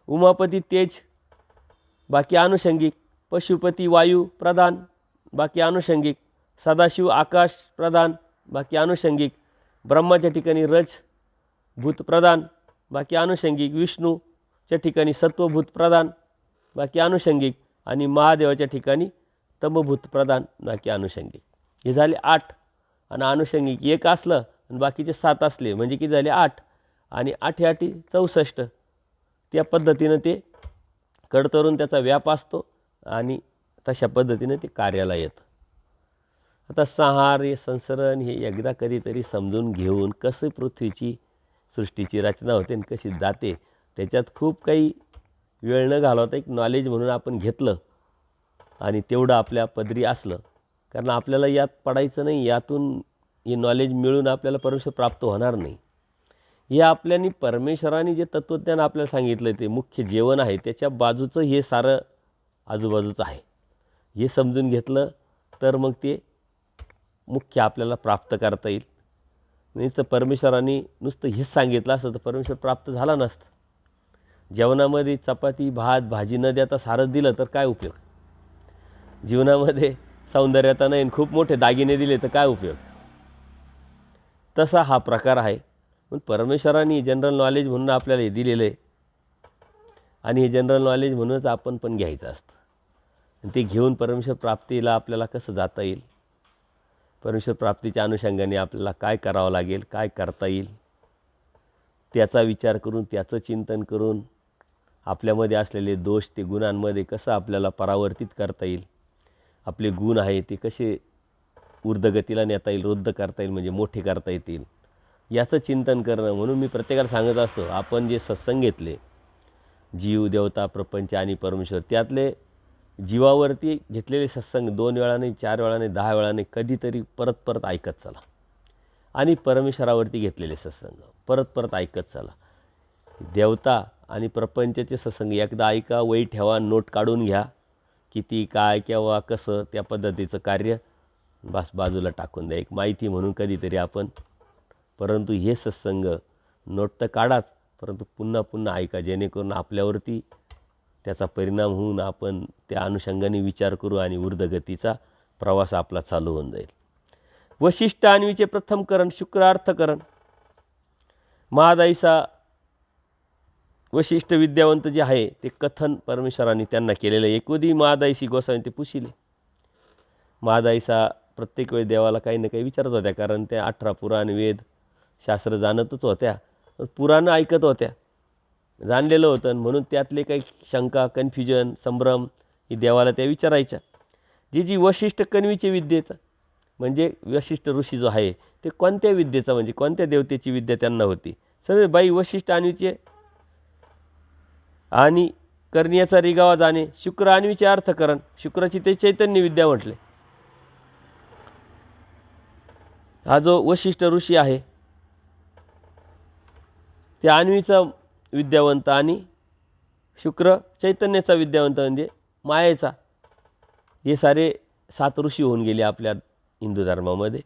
उमापती तेज, बाकी अनुषंगिक. पशुपती वायू प्रधान, बाकी अनुषंगिक. सदाशिव आकाश प्रधान, बाकी अनुषंगिक. ब्रह्माच्या ठिकाणी रज भूत प्रधान, बाकी अनुषंगिक. विष्णूच्या ठिकाणी सत्वभूत प्रधान, बाकी अनुषंगिक. आणि महादेवाच्या ठिकाणी तमभूत प्रधान, बाकी अनुषंगिक. हे झाले 8 आणि अनुषंगिक 1 असलं आणि बाकीचे 7 असले म्हणजे किती झाले 8 आणि 8 8 64. त्या पद्धतीनं ते कडतरून त्याचा व्याप असतो आणि तशा पद्धतीनं ते कार्याला येतं. आता संहार हे संसरण हे एकदा कधीतरी समजून घेऊन कसं पृथ्वीची सृष्टीची रचना होते आणि कशी जाते त्याच्यात खूप काही वेळ न घालवता एक नॉलेज म्हणून आपण घेतलं आणि तेवढं आपल्या पदरी असलं. कारण आपल्याला यात पडायचं नाही, यातून हे नॉलेज मिळून आपल्याला परमेश्वर प्राप्त होणार नाही. हे आपल्यानी परमेश्वराने जे तत्त्वज्ञान आपल्याला सांगितलं ते मुख्य जेवण आहे त्याच्या बाजूचं हे सारं आजूबाजूचं आहे. हे समजून घेतलं तर मग ते मुख्य आपल्याला प्राप्त करता येईल. नाही तर परमेश्वराने नुसतं हेच सांगितलं असतं तर परमेश्वर प्राप्त झाला नसतं. जेवणामध्ये चपाती भात भाजी न देता सारं दिलं तर काय उपयोग. जीवनामध्ये सौंदर्यता नाही खूप मोठे दागिने दिले तर काय उपयोग. तसा हा प्रकार आहे. पण परमेश्वराने जनरल नॉलेज म्हणून आपल्याला हे दिलेलं आहे आणि हे जनरल नॉलेज म्हणूनच आपण पण घ्यायचं असतं. आणि ते घेऊन परमेश्वर प्राप्तीला आपल्याला कसं जाता येईल, परमेश्वर प्राप्तीच्या अनुषंगाने आपल्याला काय करावं लागेल, काय करता येईल त्याचा विचार करून त्याचं चिंतन करून आपल्यामध्ये असलेले दोष ते गुणांमध्ये कसं आपल्याला परावर्तित करता येईल, आपले गुण आहे ते कसे ऊर्ध्वगतीला नेता येईल, रुद्ध करता येईल म्हणजे मोठे करता येतील याचं चिंतन करणं. म्हणून मी प्रत्येकाला सांगत असतो आपण जे सत्संग घेतले जीव देवता प्रपंच आणि परमेश्वर त्यातले जीवावरती घेतलेले सत्संग 2 वेळा नाही 4 वेळा नाही 10 वेळा नाही कधीतरी परत परत ऐकत चला. आणि परमेश्वरावरती घेतलेले सत्संग परत परत ऐकत चला. देवता आणि प्रपंचाचे सत्संग एकदा ऐका, वही ठेवा, नोट काढून घ्या, किती काय केव्हा कसं त्या पद्धतीचं कार्य बस बाजूला टाकून द्या एक माहिती म्हणून कधीतरी आपण. परंतु हे सत्संग नोट तर काढाच परंतु पुन्हा पुन्हा ऐका जेणेकरून आपल्यावरती त्याचा परिणाम होऊन आपण त्या अनुषंगाने विचार करू आणि ऊर्ध्वगतीचा प्रवास आपला चालू होऊन जाईल. वशिष्ठ अन्वीचे प्रथम करण शुक्रार्थकरण. महादाईसा वशिष्ठ विद्यावंत जे आहे ते कथन परमेश्वराने त्यांना केलेलं. एकवदी महादाईशी गोसावी ते पुशिले. महादाईसा प्रत्येक वेळी देवाला काही ना काही विचारत होत्या कारण त्या 18 पुराण वेद शास्त्र जाणतच होत्या, पुराणं ऐकत होत्या, जाणलेलं होतं म्हणून त्यातले काही शंका कन्फ्युजन संभ्रम ही देवाला त्या विचारायच्या. जी वशिष्ठ कण्वीचे विद्येचा म्हणजे वशिष्ठ ऋषी जो आहे ते कोणत्या विद्येचा म्हणजे कोणत्या देवतेची विद्या त्यांना होती. सगळे बाई वशिष्ठ अन्वीचे आणि करण्याचा रिगावा जाणे. शुक्र अन्वीचे अर्थकरण शुक्राची ते चैतन्य विद्या म्हटले. हा जो वशिष्ठ ऋषी आहे त्या अन्वीचा विद्यावंत आणि शुक्र चैतन्याचा विद्यावंत म्हणजे मायेचा. हे सारे 7 ऋषी होऊन गेले आपल्या हिंदू धर्मामध्ये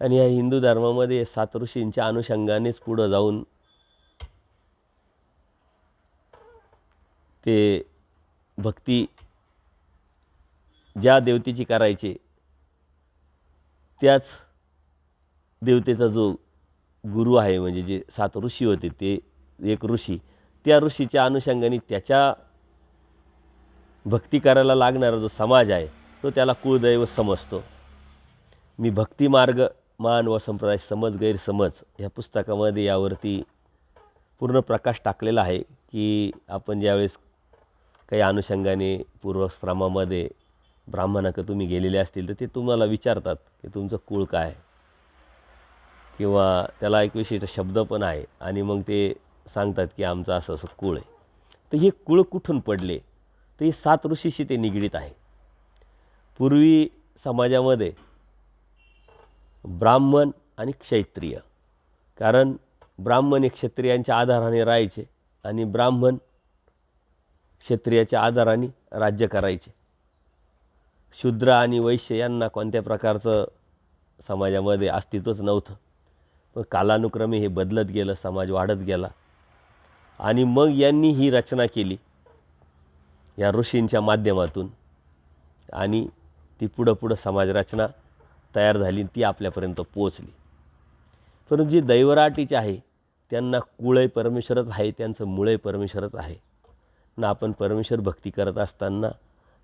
आणि या हिंदू धर्मामध्ये 7 ऋषींच्या अनुषंगानेच पुढं जाऊन ते भक्ती ज्या देवतेची करायचे त्याच देवतेचा जो गुरु आहे म्हणजे जे 7 ऋषी होते ते एक ऋषी त्या ऋषीच्या अनुषंगाने त्याच्या भक्ती करायला लागणारा जो समाज आहे तो त्याला कुळदैवत समजतो. मी भक्ती मार्ग मान व संप्रदाय समज गैरसमज ह्या पुस्तकामध्ये यावरती पूर्ण प्रकाश टाकलेला आहे की आपण ज्यावेळेस काही अनुषंगाने पूर्वश्रमामध्ये ब्राह्मणाकडे तुम्ही गेलेले असतील तर ते तुम्हाला विचारतात की तुमचं कुळ काय, किंवा त्याला एक विशिष्ट शब्द पण आहे आणि मग ते सांगतात की आमचं असं असं कुळ आहे. तर हे कुळ कुठून पडले, तर हे 7 ऋषीशी ते निगडीत आहे. पूर्वी समाजामध्ये ब्राह्मण आणि क्षत्रिय, कारण ब्राह्मण हे क्षत्रियांच्या आधाराने राहायचे आणि ब्राह्मण क्षत्रियाच्या आधाराने राज्य करायचे. शूद्र आणि वैश्य यांना कोणत्या प्रकारचं समाजामध्ये अस्तित्वच नव्हतं. पण कालानुक्रमे हे बदलत गेलं, समाज वाढत गेला आणि मग यांनी ही रचना केली या ऋषींच्या माध्यमातून आणि ती पुढं समाजरचना तयार झाली, ती आपल्यापर्यंत पोचली. परंतु जी दैवराटीचे आहे त्यांना कुळही परमेश्वरच आहे, त्यांचं मूळही परमेश्वरच आहे ना. आपण परमेश्वर भक्ती करत असताना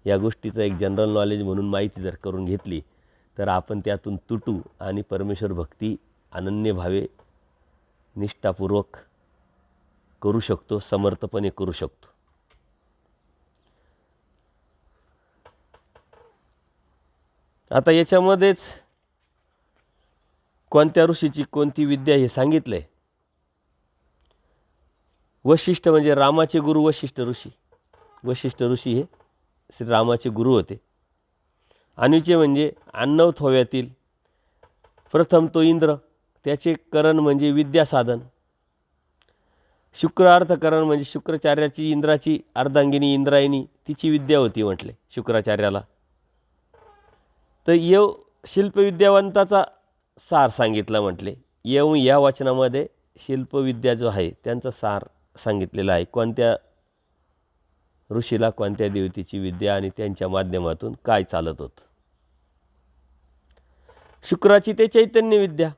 या गोष्टीचं एक जनरल नॉलेज म्हणून माहिती जर करून घेतली तर आपण त्यातून तुटू आणि परमेश्वर भक्ती अनन्य भावे निष्ठापूर्वक करू शकतो, समर्थपणे करू शकतो. आता याच्यामध्येच कोणत्या ऋषीची कोणती विद्या हे सांगितलं आहे. वशिष्ठ म्हणजे रामाचे गुरु वशिष्ठ ऋषी. वशिष्ठ ऋषी हे श्रीरामाचे गुरु होते. अन्वीचे म्हणजे अन्नव थोव्यातील प्रथम तो इंद्र, त्याचे करण म्हणजे विद्यासाधन. शुक्रार्थकरण म्हणजे शुक्राचार्याची इंद्राची अर्धांगिनी इंद्रायणी तिची विद्या होती म्हटले शुक्राचार्याला. तर येव शिल्पविद्यावंताचा सार सांगितला म्हटले. या वचनामध्ये शिल्पविद्या जो आहे त्यांचा सार सांगितलेला आहे. कोणत्या ऋषीला कोणत्या देवतेची विद्या आणि त्यांच्या माध्यमातून काय चालत होतं. शुक्राची ते चैतन्य विद्या.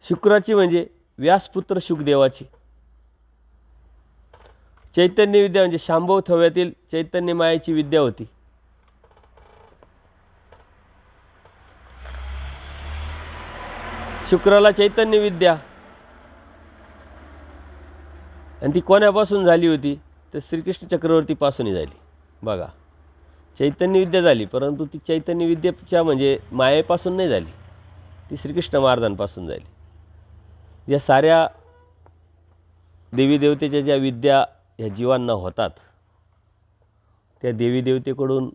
शुक्राची म्हणजे व्यासपुत्र शुकदेवाची. चैतन्य विद्या म्हणजे शांभव थव्यातील चैतन्य मायेची विद्या होती. शुक्राला चैतन्य विद्या आणि ती कोणापासून झाली होती तर श्रीकृष्ण चक्रवर्तीपासूनही झाली. बघा, चैतन्य विद्या झाली परंतु ती चैतन्य विद्येच्या म्हणजे मायेपासून नाही झाली, ती श्रीकृष्ण महाराजांपासून झाली. या साऱ्या देवी देवतेच्या ज्या विद्या ह्या जीवांना होतात त्या देवी देवतेकडून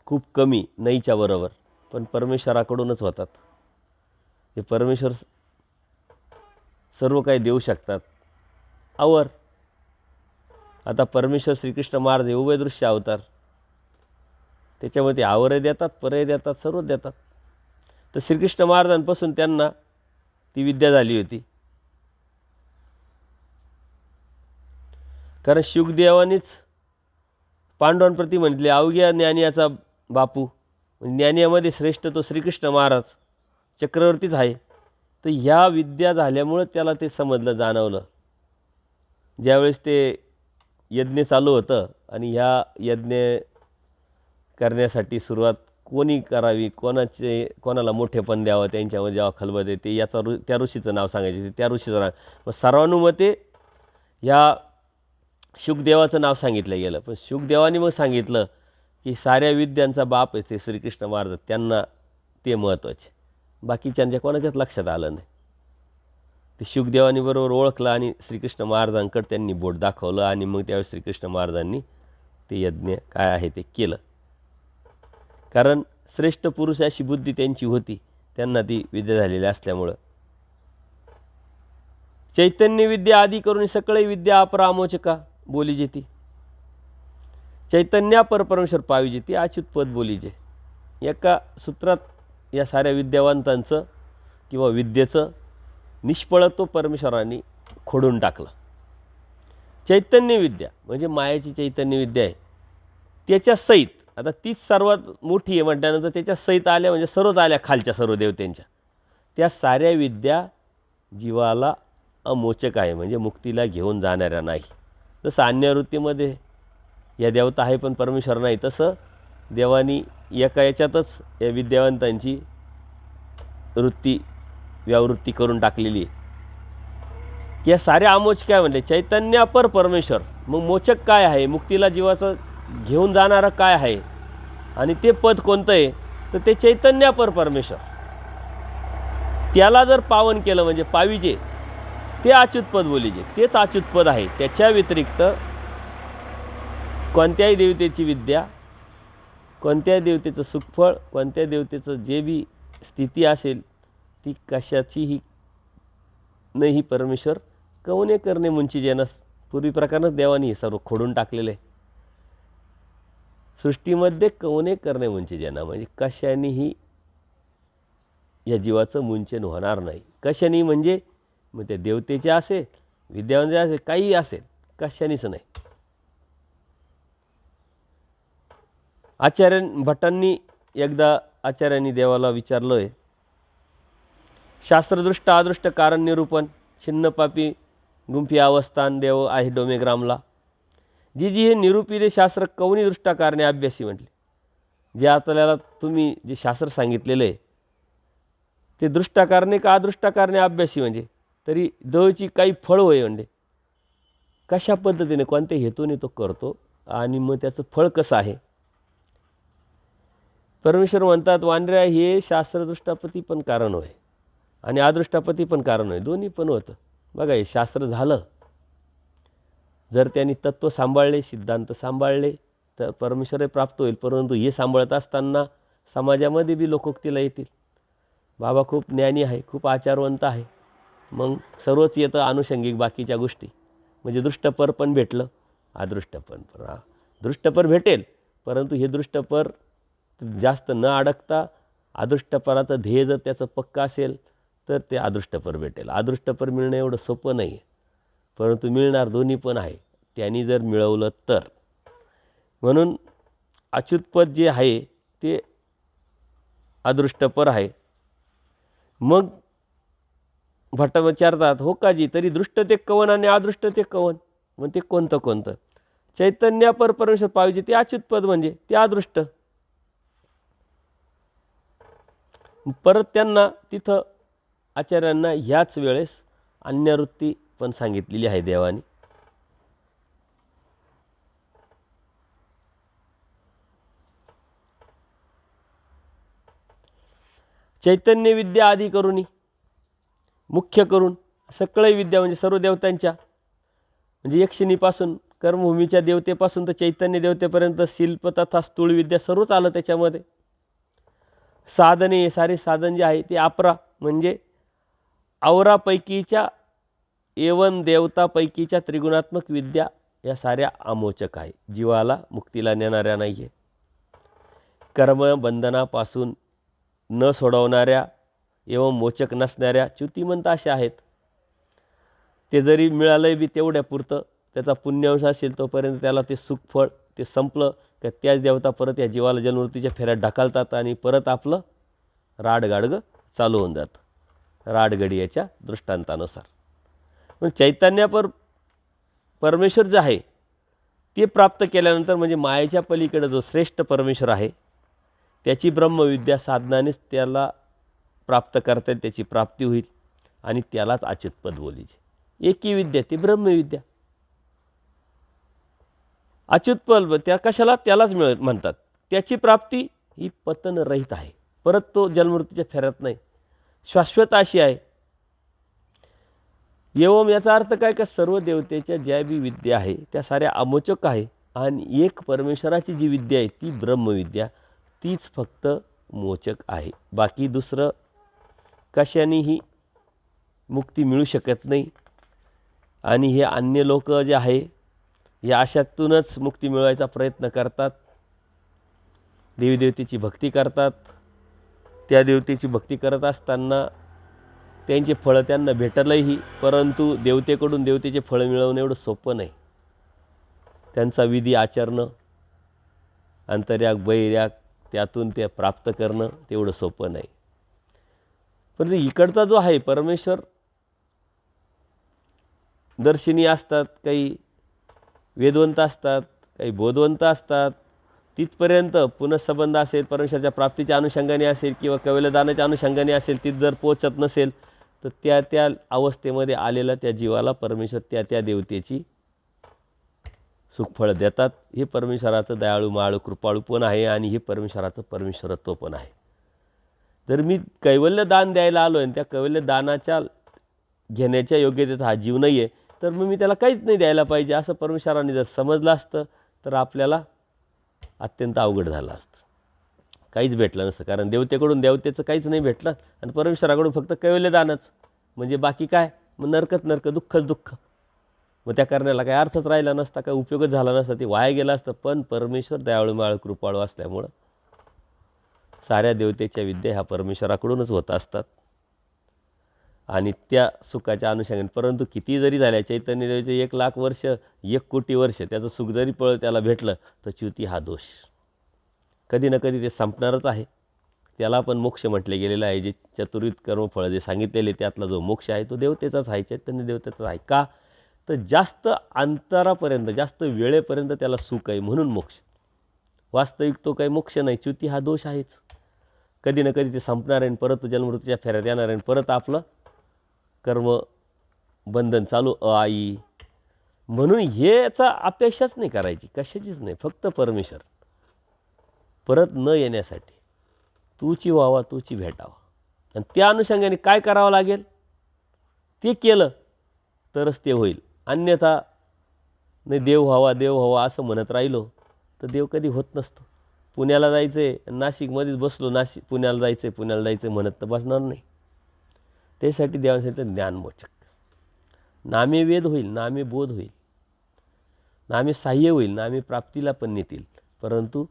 खूप कमी, नाहीच्या बरोबर, पण परमेश्वराकडूनच होतात. हे परमेश्वर सर्व काही देऊ शकतात आवर. आता परमेश्वर श्रीकृष्ण महाराज हे उभयदृश्य अवतार, त्याच्यामध्ये ते आवरही देतात, परही देतात, सर्व देतात. तर श्रीकृष्ण महाराजांपासून त्यांना ती विद्या झाली होती. कारण शुकदेवानीच पांडवांप्रती म्हटले अवघ्या ज्ञानियाचा बापू, ज्ञानियामध्ये श्रेष्ठ तो श्रीकृष्ण महाराज चक्रवर्तीच आहे. तर ह्या विद्या झाल्यामुळं त्याला ते समजलं, जाणवलं. ज्यावेळेस ते यज्ञ चालू होतं आणि ह्या यज्ञ करण्यासाठी सुरुवात कोणी करावी, कोणाला मोठेपण द्यावं, त्यांच्यामध्ये जेव्हा खलबत येते त्या ऋषीचं नाव सांगायचे, त्या ऋषीचं नाव. मग सर्वानुमते ह्या शुकदेवाचं नाव सांगितलं गेलं. पण शुकदेवाने मग सांगितलं की साऱ्या विद्यांचा बाप आहे ते श्रीकृष्ण महाराज, त्यांना ते महत्त्वाचे. बाकीच्यांच्या कोणाच्याच लक्षात आलं नाही. ते शुकदेवानी बरोबर ओळखलं आणि श्रीकृष्ण महाराजांकडे त्यांनी बोट दाखवलं आणि मग त्यावेळेस श्रीकृष्ण महाराजांनी ते यज्ञ काय आहे ते केलं. कारण श्रेष्ठ पुरुष अशी बुद्धी त्यांची होती, त्यांना ती विद्या झालेली असल्यामुळं. चैतन्य विद्या आदी करून सकळी विद्या अपरामोचका बोली जेती. चैतन्या परमेश्वर पावी जेती अच्युत पद बोली जे. एका सूत्रात या साऱ्या विद्यावंतांचं किंवा विद्येचं निष्फळत्व परमेश्वरांनी खोडून टाकलं. चैतन्य विद्या म्हणजे मायाची चैतन्य विद्या आहे, त्याच्या सहित आता तीच सर्वात मोठी आहे म्हटल्यानंतर त्याच्या सहित आल्या म्हणजे सर्वच आल्या खालच्या सर्व देवतेंच्या. त्या साऱ्या विद्या जीवाला अमोचक आहे म्हणजे मुक्तीला घेऊन जाणाऱ्या नाही. जसं अन्यवृत्तीमध्ये या देवता आहे पण परमेश्वर नाही, तसं देवानी एका याच्यातच या विद्यावंतांची वृत्ती व्यावृत्ती करून टाकलेली आहे की या साऱ्या आमोच काय म्हणले, चैतन्यापर परमेश्वर. मग मोचक काय आहे, मुक्तीला जीवाचं घेऊन जाणारं काय आहे, आणि ते पद कोणतं आहे, तर ते चैतन्यापर परमेश्वर. त्याला जर पावन केलं म्हणजे पाविजे, ते अच्युत पद बोलीजे, तेच अच्युत पद आहे. त्याच्या व्यतिरिक्त कोणत्याही देवतेची विद्या, कोणत्याही देवतेचं सुखफळ, कोणत्या देवतेचं जे बी स्थिती असेल ती कशाचीही नाही. परमेश्वर कवने करणे मुंची जेनस, पूर्वी प्रकारनंच देवानी हे सर्व खोडून टाकलेलं आहे. सृष्टीमध्ये कवने करणे मुंची जेना म्हणजे कशानेही या जीवाचं मुंचन होणार नाही. कशाने म्हणजे मग ते देवतेचे असेल, विद्यावंत असेल, काही असेल, कशानेच नाही. आचार्य भटांनी एकदा आचार्यांनी देवाला विचारलं आहे, शास्त्रदृष्ट अदृष्ट कारण निरूपण छिन्नपापी गुंफी अवस्थान देव आहे डोमेग्रामला. जी जी हे निरूपिले शास्त्र कवनी दृष्टा कारणे अभ्यासी म्हटले. जे आपल्याला तुम्ही जे शास्त्र सांगितलेलं आहे ते दृष्टा कारणे का अदृष्टा कारणे अभ्यासी म्हणजे तरी देवाची काही फळ होय म्हणजे कशा पद्धतीने कोणत्या हेतूने तो करतो आणि मग त्याचं फळ कसं आहे. परमेश्वर म्हणतात वानऱ्या हे शास्त्रदृष्टापती पण कारण होय आणि अदृष्टापती पण कारण होय, दोन्ही पण होतं. बघा हे शास्त्र झालं, जर त्यांनी तत्त्व सांभाळले, सिद्धांत सांभाळले तर परमेश्वर प्राप्त होईल. परंतु हे सांभाळत असताना समाजामध्ये बी लोकोक्तीला येतील, बाबा खूप ज्ञानी आहे, खूप आचारवंत आहे, मग सर्वच येतं अनुषंगिक बाकीच्या गोष्टी. म्हणजे दृष्टपर पण भेटलं, अदृष्टपर पण दृष्टपर भेटेल, परंतु हे दृष्टपर जास्त न अडकता अदृष्टपराचं ध्येय जर त्याचं पक्का असेल तर ते अदृष्टपर भेटेल. अदृष्टपर मिळणं एवढं सोपं नाही आहे, परंतु मिळणार दोन्ही पण आहे त्यांनी जर मिळवलं तर. म्हणून अच्युतपद जे आहे ते अदृष्टपर आहे. मग भट्ट विचारतात हो का जी, तरी दृष्ट ते कवन आणि अदृष्ट ते कवन, मग ते कोणतं कोणतं. चैतन्यापर परमेश्वर पाहिजे ते अच्युतपद म्हणजे ते अदृष्ट. परत त्यांना तिथं आचार्यांना ह्याच वेळेस अन्यवृत्ती पण सांगितलेली आहे देवानी. चैतन्य विद्या आदी करुनी मुख्य करून सकळही विद्या म्हणजे सर्व देवतांच्या म्हणजे यक्षिणीपासून कर्मभूमीच्या देवतेपासून तर चैतन्य देवतेपर्यंत शिल्प तथा स्थूळ विद्या सर्वच आलं त्याच्यामध्ये. साधने सारे साधन जे आहे ते अपरा म्हणजे आवरापैकीच्या एवन देवतापैकीच्या त्रिगुणात्मक विद्या या साऱ्या आमोचक आहे, जीवाला मुक्तीला नेणाऱ्या नाही आहे. कर्मबंधनापासून न सोडवणाऱ्या एवं मोचक नसणाऱ्या च्युतिमंत अशा आहेत. ते जरी मिळालं बी तेवढ्या पुरतं, त्याचा पुण्यांश असेल तोपर्यंत त्याला ते सुखफळ ते संपलं का त्याच देवता परत या जीवाला जन्मवृत्तीच्या फेऱ्यात ढकलतात आणि परत आपलं राडगाडगं चालू होऊन जातं राडगडियाच्या दृष्टांतानुसार. पण चैतन्यापर परमेश्वर जे आहे ते प्राप्त केल्यानंतर म्हणजे मायेच्या पलीकडे जो श्रेष्ठ परमेश्वर आहे त्याची ब्रह्मविद्या साधनानेच त्याला प्राप्त करता येईल, त्याची प्राप्ती होईल आणि त्यालाच अच्युतपद बोलीचे. एकी विद्या ती ब्रह्मविद्या. अच्युतपद त्या कशाला त्यालाच म्हणतात. त्याची प्राप्ती ही पतनरहित आहे, परत तो जन्ममृत्यूच्या फेऱ्यात नाही, शाश्वत अशी आहे. एवम याचा अर्थ काय का सर्व देवतेच्या ज्या बी विद्या आहे त्या साऱ्या अमोचक आहे आणि एक परमेश्वराची जी विद्या आहे ती ब्रह्मविद्या तीच फक्त मोचक आहे. बाकी दुसरं कशानेही मुक्ती मिळू शकत नाही. आणि हे अन्य लोक जे आहे या अशातूनच मुक्ती मिळवायचा प्रयत्न करतात, देवी देवतेची भक्ती करतात. त्या देवतेची भक्ती करत असताना त्यांचे फळं त्यांना भेटलंही, परंतु देवतेकडून देवतेचे फळं मिळवणं एवढं सोपं नाही. त्यांचा विधी आचरणं, अंतर्याग बहिर्याग त्यातून ते प्राप्त करणं तेवढं सोपं नाही. परंतु इकडचा जो आहे परमेश्वर दर्शिनी असतात, काही वेदवंत असतात, काही बोधवंत असतात, तिथपर्यंत पुनःसंबंध असेल, परमेश्वराच्या प्राप्तीच्या अनुषंगाने असेल किंवा कैवल्यदानाच्या अनुषंगाने असेल, तिथं जर पोचत नसेल तर त्या त्या अवस्थेमध्ये आलेला त्या जीवाला परमेश्वर त्या त्या देवतेची सुखफळ देतात. हे परमेश्वराचं दयाळू माळू कृपाळू पण आहे आणि हे परमेश्वराचं परमेश्वरत्व पण आहे. जर मी कैवल्य दान द्यायला आलो आणि त्या कैवल्य दानाच्या घेण्याच्या योग्यतेचा हा जीव नाही आहे, तर मग मी त्याला काहीच नाही द्यायला पाहिजे असं परमेश्वराने जर समजलं असतं तर आपल्याला अत्यंत अवघड झालं असतं, काहीच भेटलं नसतं. कारण देवतेकडून देवतेचं काहीच नाही भेटलं आणि परमेश्वराकडून फक्त कैवल्यदानच, म्हणजे बाकी काय, मग नरकच नरक, दुःखच दुःख. मग त्या करण्याला काही अर्थच राहिला नसता, काही उपयोगच झाला नसता, ते वाया गेलं असतं. पण परमेश्वर दयाळू माळू कृपाळू असल्यामुळं साऱ्या देवतेच्या विद्या ह्या परमेश्वराकडूनच होत असतात आणि त्या सुखाच्या अनुषंगाने. परंतु किती जरी झाल्या, चैतन्य देवाचे 1,00,000 वर्ष 1,00,00,000 वर्ष त्याचं सुख जरी त्याला भेटलं तर च्युती हा दोष. कधी ना कधी ते संपणारच आहे. त्याला पण मोक्ष म्हटले गेलेलं आहे. जे चतुर्विध कर्मफळ जे सांगितलेले त्यातला जो मोक्ष आहे तो देवतेचाच आहे, चैतन्य देवतेचाच आहे. का तर जास्त अंतरापर्यंत, जास्त वेळेपर्यंत त्याला सुख आहे म्हणून मोक्ष. वास्तविक तो काही मोक्ष नाही, च्युती हा दोष आहेच. कधी ना कधी ते संपणार आहे, परत जन्ममृत्यूच्या फेऱ्यात येणार आहे, परत आपलं कर्म बंधन चालू आई. म्हणून ह्याचा अपेक्षाच नाही करायची, कशाचीच नाही. फक्त परमेश्वर परत न येण्यासाठी तूची व्हावा, तूची भेटावा. आणि त्या अनुषंगाने काय करावं लागेल ते केलं तरच ते होईल. अन्यथा नाही देव व्हावा देव व्हावा असं म्हणत राहिलो तर देव कधी होत नसतो. पुण्याला जायचं आहे, नाशिकमध्येच बसलो, पुण्याला जायचं आहे पुण्याला जायचं आहे म्हणत तर बसणार नाही. त्यासाठी देवाने सांगितलं ज्ञानमोचक. नामे वेद होईल, नामे बोध होईल, नामे साह्य होईल, नामे प्राप्तीला पण नेतील. परंतु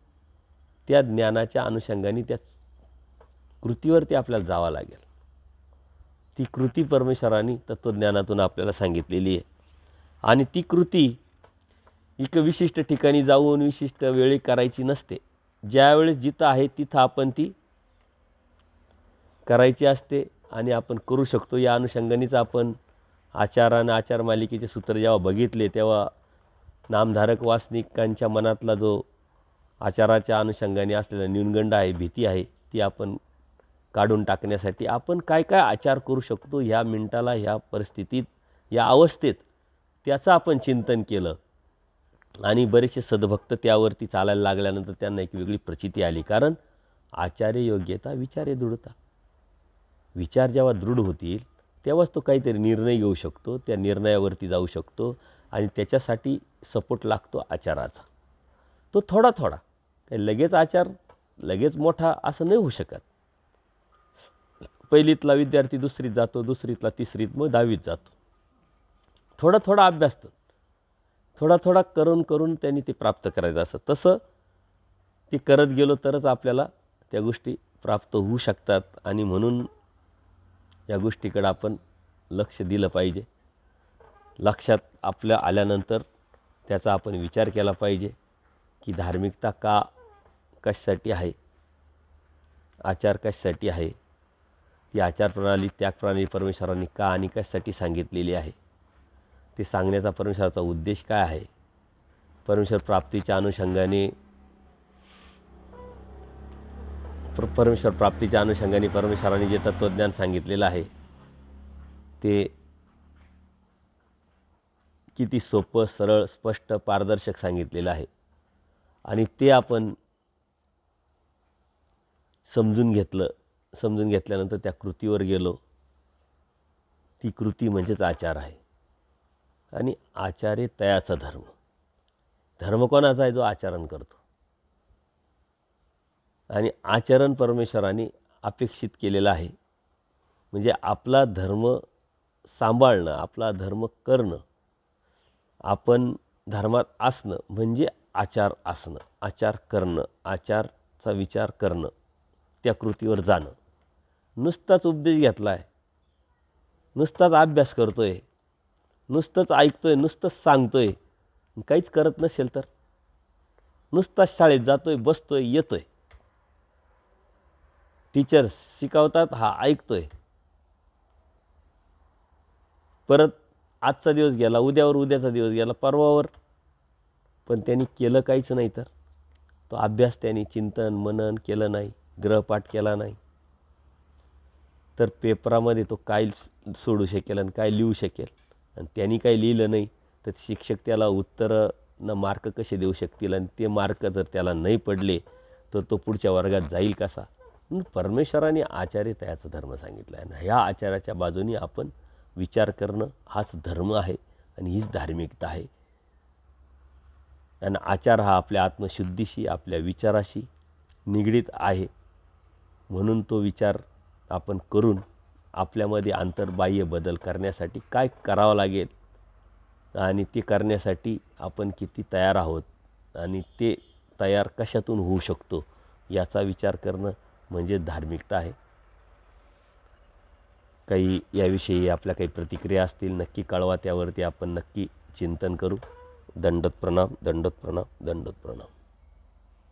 त्या ज्ञानाच्या अनुषंगाने त्या कृतीवरती आपल्याला जावं लागेल. ती कृती परमेश्वराने तत्त्वज्ञानातून आपल्याला सांगितलेली आहे. आणि ती कृती एक विशिष्ट ठिकाणी जाऊन विशिष्ट वेळी करायची नसते. ज्यावेळेस जिथं आहे तिथं आपण ती करायची असते आणि आपण करू शकतो. या अनुषंगानेच आपण आचारानं आचार मालिकेचे सूत्र जेव्हा बघितले तेव्हा नामधारक वासनिकांच्या मनातला जो आचाराच्या अनुषंगाने असलेला न्यूनगंड आहे, भीती आहे, ती आपण काढून टाकण्यासाठी आपण काय काय आचार करू शकतो ह्या मिनिटाला, ह्या परिस्थितीत, या अवस्थेत, त्याचं आपण चिंतन केलं. आणि बरेचसे सद्भक्त त्यावरती चालायला लागल्यानंतर त्यांना एक वेगळी प्रचिती आली. कारण आचार्य योग्यता विचारे दृढता. विचार जेव्हा दृढ होतील तेव्हाच तो काहीतरी निर्णय घेऊ शकतो, त्या निर्णयावरती जाऊ शकतो. आणि त्याच्यासाठी सपोर्ट लागतो आचाराचा. तो थोडा थोडा, काही लगेच आचार लगेच मोठा असं नाही होऊ शकत. पहिलीतला विद्यार्थी दुसरीत जातो, दुसरीतला तिसरीत, मग 10वीत जातो. थोडा थोडा अभ्यास, थोडा थोडा करून करून त्यांनी ते प्राप्त करायचं असतं. तसं ते करत गेलो तरच आपल्याला त्या गोष्टी प्राप्त होऊ शकतात. आणि म्हणून या गोष्टीकडे आपण लक्ष दिलं पाहिजे. लक्षात आपल्या आल्यानंतर त्याचा आपण विचार केला पाहिजे की धार्मिकता कशासाठी आहे, आचार कशासाठी आहे, ती आचारप्रणाली त्यागप्रणाली परमेश्वरांनी का आणि कशासाठी सांगितलेली आहे, ते सांगण्याचा परमेश्वराचा उद्देश काय आहे. परमेश्वर प्राप्तीच्या अनुषंगाने परमेश्वरांनी जे तत्त्वज्ञान सांगितलेलं आहे ते किती सोपं, सरळ, स्पष्ट, पारदर्शक सांगितलेलं आहे. आणि ते आपण समजून घेतल्यानंतर त्या कृतीवर गेलो. ती कृती म्हणजेच आचार आहे. आणि आचारे तयाचा धर्म. धर्म कोणाचा आहे? जो आचरण करतो. आणि आचरण परमेश्वराने अपेक्षित केलेलं आहे. म्हणजे आपला धर्म सांभाळणं, आपला धर्म करणं, आपण धर्मात असणं म्हणजे आचार असणं, आचार करणं, आचारचा विचार करणं, त्या कृतीवर जाणं. नुसताच उपदेश घेतला आहे, नुसताच अभ्यास करतो आहे, नुसतंच ऐकतो आहे, नुसतंच सांगतो आहे, काहीच करत नसेल तर, नुसताच शाळेत जातो आहे, बसतो आहे, येतो आहे, टीचर्स शिकवतात, हा ऐकतो आहे, परत आजचा दिवस गेला, उद्याचा दिवस गेला, परवावर, पण त्यांनी केलं काहीच नाही तर तो अभ्यास त्यांनी चिंतन मनन केलं नाही, ग्रहपाठ केला नाही, तर पेपरामध्ये तो काय सोडू शकेल आणि काय लिहू शकेल. आणि त्यांनी काही लिहिलं नाही तर शिक्षक त्याला उत्तरं मार्क कसे देऊ शकतील. आणि ते मार्क जर त्याला नाही पडले तर तो पुढच्या वर्गात जाईल कसा. म्हणून परमेश्वराने आचार्यतयाचा धर्म सांगितला आहे. आणि ह्या आचाराच्या बाजूने आपण विचार करणं हाच धर्म आहे आणि हीच धार्मिकता आहे. आणि आचार हा आपल्या आत्मशुद्धीशी, आपल्या विचाराशी निगडीत आहे. म्हणून तो विचार आपण करून आपल्यामध्ये अंतर्बाह्य बदल करण्यासाठी काय करावं लागेल आणि ते करण्यासाठी आपण किती तयार आहोत आणि ते तयार कशातून होऊ शकतो याचा विचार करणं म्हणजे धार्मिकता आहे. काही याविषयी आपल्या काही प्रतिक्रिया असतील नक्की कळवा, त्यावरती आपण नक्की चिंतन करू. दंडवत प्रणाम, दंडवत प्रणाम, दंडवत प्रणाम.